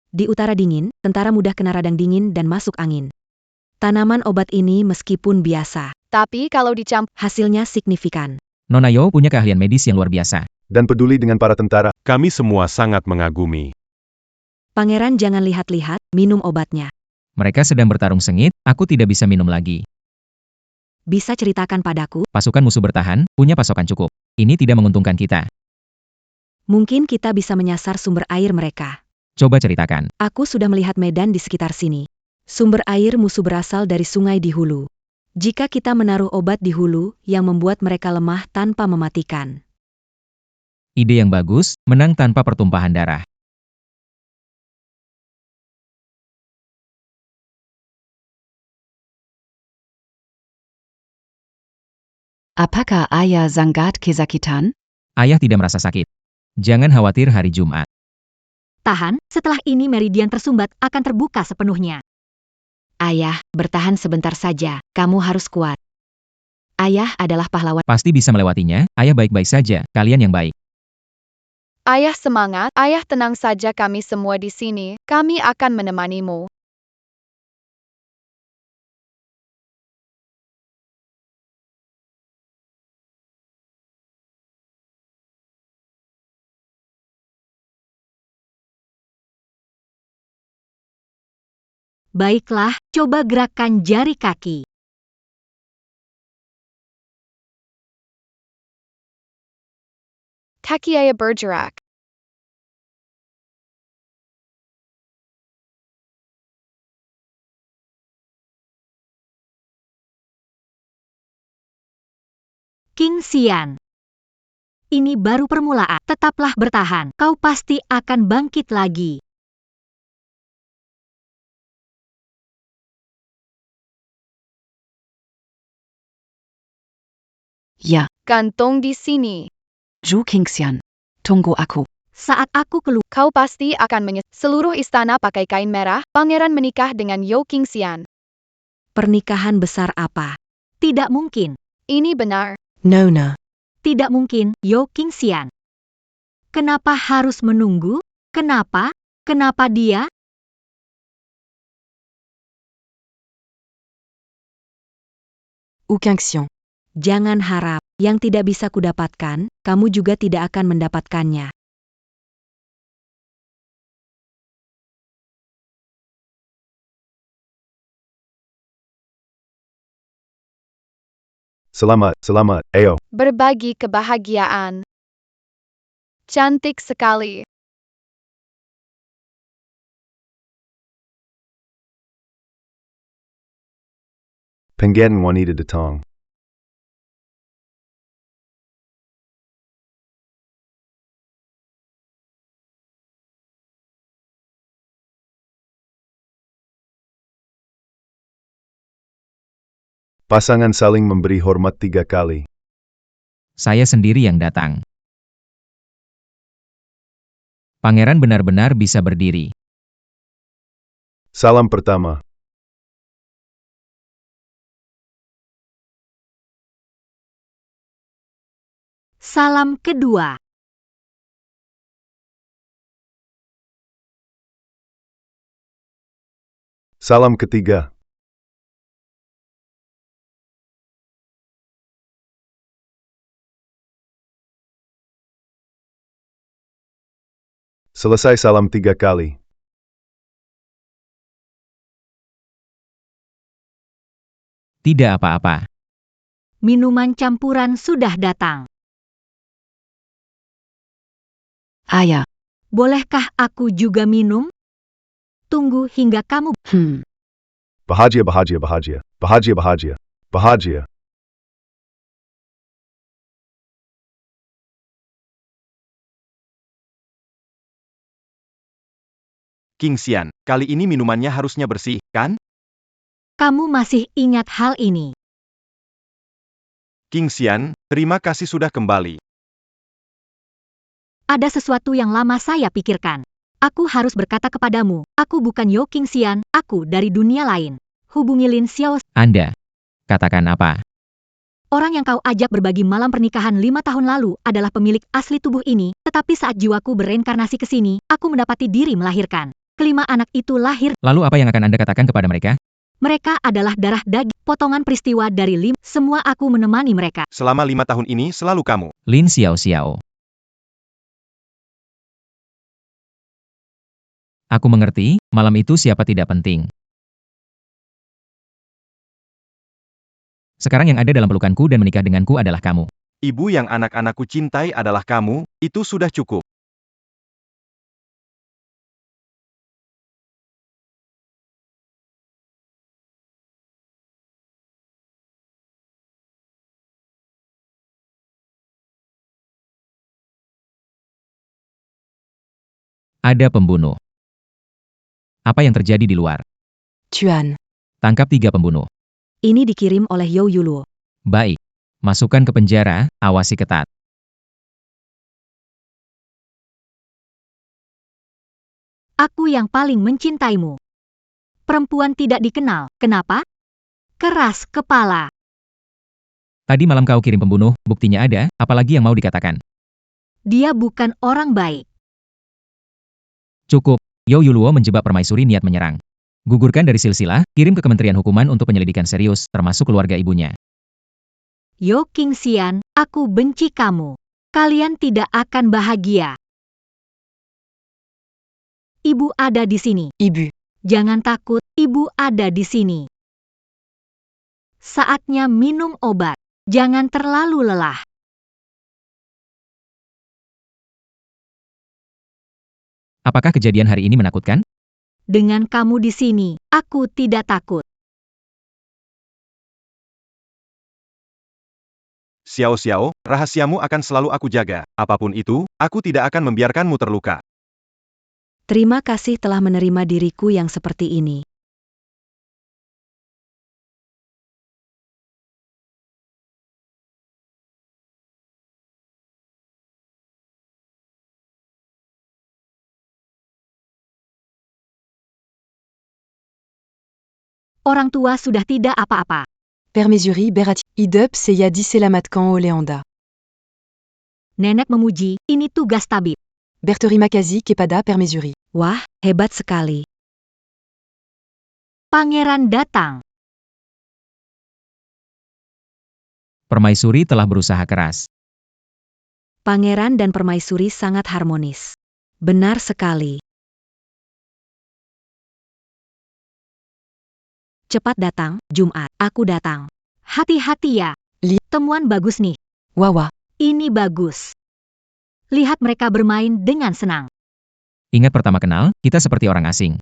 Speaker 1: Di utara dingin, tentara mudah kena radang dingin dan masuk angin. Tanaman obat ini meskipun biasa,
Speaker 6: Tapi kalau dicampur,
Speaker 1: hasilnya signifikan.
Speaker 7: Nona Yo punya keahlian medis yang luar biasa.
Speaker 11: Dan peduli dengan para tentara.
Speaker 4: Kami semua sangat mengagumi.
Speaker 1: Pangeran jangan lihat-lihat, minum obatnya.
Speaker 7: Mereka sedang bertarung sengit, aku tidak bisa minum lagi.
Speaker 1: Bisa ceritakan padaku?
Speaker 7: Pasukan musuh bertahan, punya pasokan cukup. Ini tidak menguntungkan kita.
Speaker 1: Mungkin kita bisa menyasar sumber air mereka.
Speaker 7: Coba ceritakan.
Speaker 1: Aku sudah melihat medan di sekitar sini. Sumber air musuh berasal dari sungai di hulu. Jika kita menaruh obat di hulu yang membuat mereka lemah tanpa mematikan.
Speaker 7: Ide yang bagus, menang tanpa pertumpahan darah.
Speaker 9: Apakah ayah sangat kesakitan?
Speaker 7: Ayah tidak merasa sakit. Jangan khawatir hari Jumat.
Speaker 10: Tahan, setelah ini meridian tersumbat akan terbuka sepenuhnya.
Speaker 1: Ayah, bertahan sebentar saja, kamu harus kuat. Ayah adalah pahlawan.
Speaker 7: Pasti bisa melewatinya, ayah baik-baik saja, kalian yang baik.
Speaker 6: ayah semangat, ayah tenang saja kami semua di sini, kami akan menemanimu.
Speaker 10: Baiklah, coba gerakkan jari kaki.
Speaker 6: Kaki ayah bergerak.
Speaker 10: King Xian. Ini baru permulaan, tetaplah bertahan, kau pasti akan bangkit lagi.
Speaker 9: Ya,
Speaker 6: Gantung di sini.
Speaker 9: Zhu King-xian. Tunggu aku.
Speaker 10: Saat aku keluar,
Speaker 6: Kau pasti akan seluruh istana pakai kain merah, pangeran menikah dengan Yo King Xian.
Speaker 1: Pernikahan besar apa?
Speaker 10: tidak mungkin.
Speaker 6: Ini benar.
Speaker 9: Nona.
Speaker 10: Tidak mungkin, Yo King Xian. Kenapa harus menunggu? Kenapa? Kenapa dia?
Speaker 9: King-xian.
Speaker 1: Jangan harap, yang tidak bisa kudapatkan, kamu juga tidak akan mendapatkannya.
Speaker 11: Selamat, ayo.
Speaker 6: Berbagi kebahagiaan. Cantik sekali.
Speaker 11: Pengen wanita datang. Pasangan saling memberi hormat 3 kali.
Speaker 7: Saya sendiri yang datang. Pangeran benar-benar bisa berdiri.
Speaker 11: Salam pertama.
Speaker 10: Salam kedua.
Speaker 11: Salam ketiga. Selesai salam 3 kali.
Speaker 7: Tidak apa-apa.
Speaker 10: Minuman campuran sudah datang.
Speaker 9: Ayah.
Speaker 10: Bolehkah aku juga minum? Tunggu hingga kamu...
Speaker 11: Bahagia. Bahagia.
Speaker 13: King Xian, kali ini minumannya harusnya bersih, kan?
Speaker 10: Kamu masih ingat hal ini.
Speaker 13: King Xian, terima kasih sudah kembali.
Speaker 10: Ada sesuatu yang lama saya pikirkan. Aku harus berkata kepadamu, aku bukan Yo King Xian, aku dari dunia lain. Hubungi Lin Xiao.
Speaker 7: Anda. Katakan apa?
Speaker 10: Orang yang kau ajak berbagi malam pernikahan 5 tahun lalu adalah pemilik asli tubuh ini, tetapi saat jiwaku bereinkarnasi ke sini, aku mendapati diri melahirkan. Kelima anak itu lahir.
Speaker 7: Lalu apa yang akan Anda katakan kepada mereka?
Speaker 10: Mereka adalah darah daging, potongan peristiwa dari semua aku menemani mereka.
Speaker 13: Selama 5 tahun ini selalu kamu.
Speaker 7: Lin Xiao. Aku mengerti, malam itu siapa tidak penting. Sekarang yang ada dalam pelukanku dan menikah denganku adalah kamu.
Speaker 13: Ibu yang anak-anakku cintai adalah kamu, itu sudah cukup.
Speaker 7: Ada pembunuh. Apa yang terjadi di luar?
Speaker 9: Tuan.
Speaker 7: Tangkap 3 pembunuh.
Speaker 1: Ini dikirim oleh Yo Yuluo.
Speaker 7: Baik. Masukkan ke penjara, awasi ketat.
Speaker 10: Aku yang paling mencintaimu. Perempuan tidak dikenal, kenapa? Keras kepala.
Speaker 7: Tadi malam kau kirim pembunuh, buktinya ada, apalagi yang mau dikatakan?
Speaker 10: Dia bukan orang baik.
Speaker 7: Cukup. Yo Yuluo menjebak permaisuri niat menyerang. Gugurkan dari silsilah, kirim ke Kementerian Hukuman untuk penyelidikan serius, termasuk keluarga ibunya.
Speaker 10: Yo King Xian, aku benci kamu. Kalian tidak akan bahagia. Ibu ada di sini.
Speaker 9: Ibu.
Speaker 10: Jangan takut, ibu ada di sini. Saatnya minum obat. Jangan terlalu lelah.
Speaker 7: Apakah kejadian hari ini menakutkan?
Speaker 10: Dengan kamu di sini, aku tidak takut.
Speaker 13: Xiao, rahasiamu akan selalu aku jaga. Apapun itu, aku tidak akan membiarkanmu terluka.
Speaker 1: Terima kasih telah menerima diriku yang seperti ini.
Speaker 10: Orang tua sudah tidak apa-apa.
Speaker 14: Permaisuri Berati. Idup Seyadi Selamatkan Oleanda.
Speaker 10: Nenek memuji, ini tugas tabib.
Speaker 14: Berterima kasih kepada Permaisuri.
Speaker 1: Wah, hebat sekali.
Speaker 10: Pangeran datang.
Speaker 7: Permaisuri telah berusaha keras.
Speaker 1: Pangeran dan permaisuri sangat harmonis. Benar sekali. Cepat datang, Jumat. Aku datang.
Speaker 10: Hati-hati ya. Temuan bagus nih.
Speaker 9: Wawa.
Speaker 10: Ini bagus. Lihat mereka bermain dengan senang.
Speaker 7: Ingat pertama kenal, kita seperti orang asing.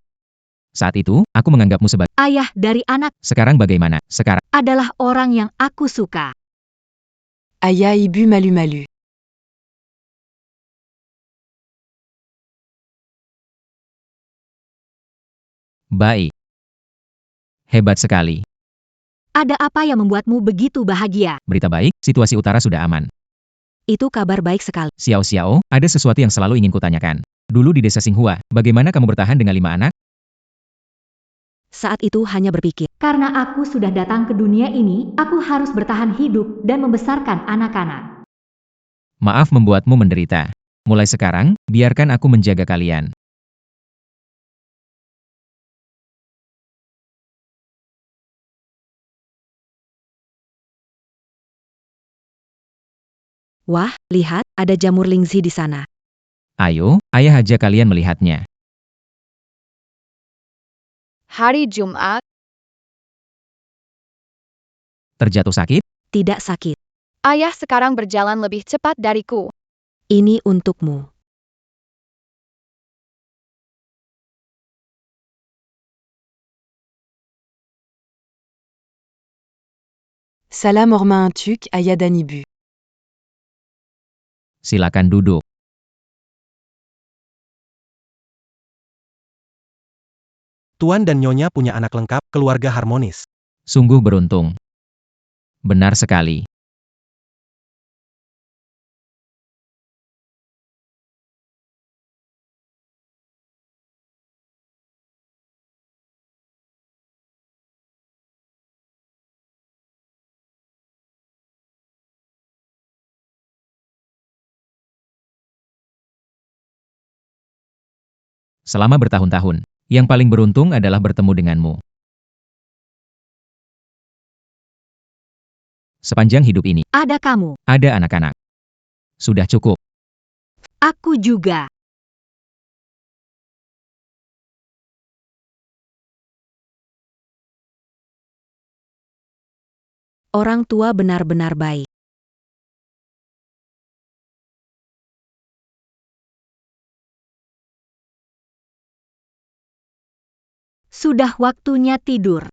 Speaker 7: Saat itu, aku menganggapmu sebagai
Speaker 10: Ayah dari anak
Speaker 7: sekarang bagaimana? Sekarang,
Speaker 10: adalah orang yang aku suka.
Speaker 14: Aya ibu malu malu.
Speaker 7: baik. Hebat sekali.
Speaker 10: Ada apa yang membuatmu begitu bahagia?
Speaker 7: Berita baik, situasi utara sudah aman.
Speaker 1: Itu kabar baik sekali.
Speaker 7: Xiao Xiao, ada sesuatu yang selalu ingin kutanyakan. Dulu di desa Xinghua, bagaimana kamu bertahan dengan 5 anak?
Speaker 1: Saat itu hanya berpikir,
Speaker 10: Karena aku sudah datang ke dunia ini, aku harus bertahan hidup dan membesarkan anak-anak.
Speaker 7: Maaf membuatmu menderita. Mulai sekarang, biarkan aku menjaga kalian.
Speaker 1: wah, lihat, ada jamur lingzi di sana.
Speaker 7: Ayo, ayah ajak kalian melihatnya.
Speaker 6: Hari Jumat,
Speaker 7: Terjatuh sakit?
Speaker 1: Tidak sakit.
Speaker 6: ayah sekarang berjalan lebih cepat dariku.
Speaker 1: Ini untukmu.
Speaker 14: Salam orma un tuk aya dan ibu.
Speaker 7: Silakan duduk.
Speaker 5: Tuan dan Nyonya punya anak lengkap, keluarga harmonis.
Speaker 7: Sungguh beruntung. Benar sekali. Selama bertahun-tahun, yang paling beruntung adalah bertemu denganmu. Sepanjang hidup ini,
Speaker 10: Ada kamu.
Speaker 7: ada anak-anak. Sudah cukup.
Speaker 10: Aku juga.
Speaker 1: Orang tua benar-benar baik.
Speaker 10: Sudah waktunya tidur.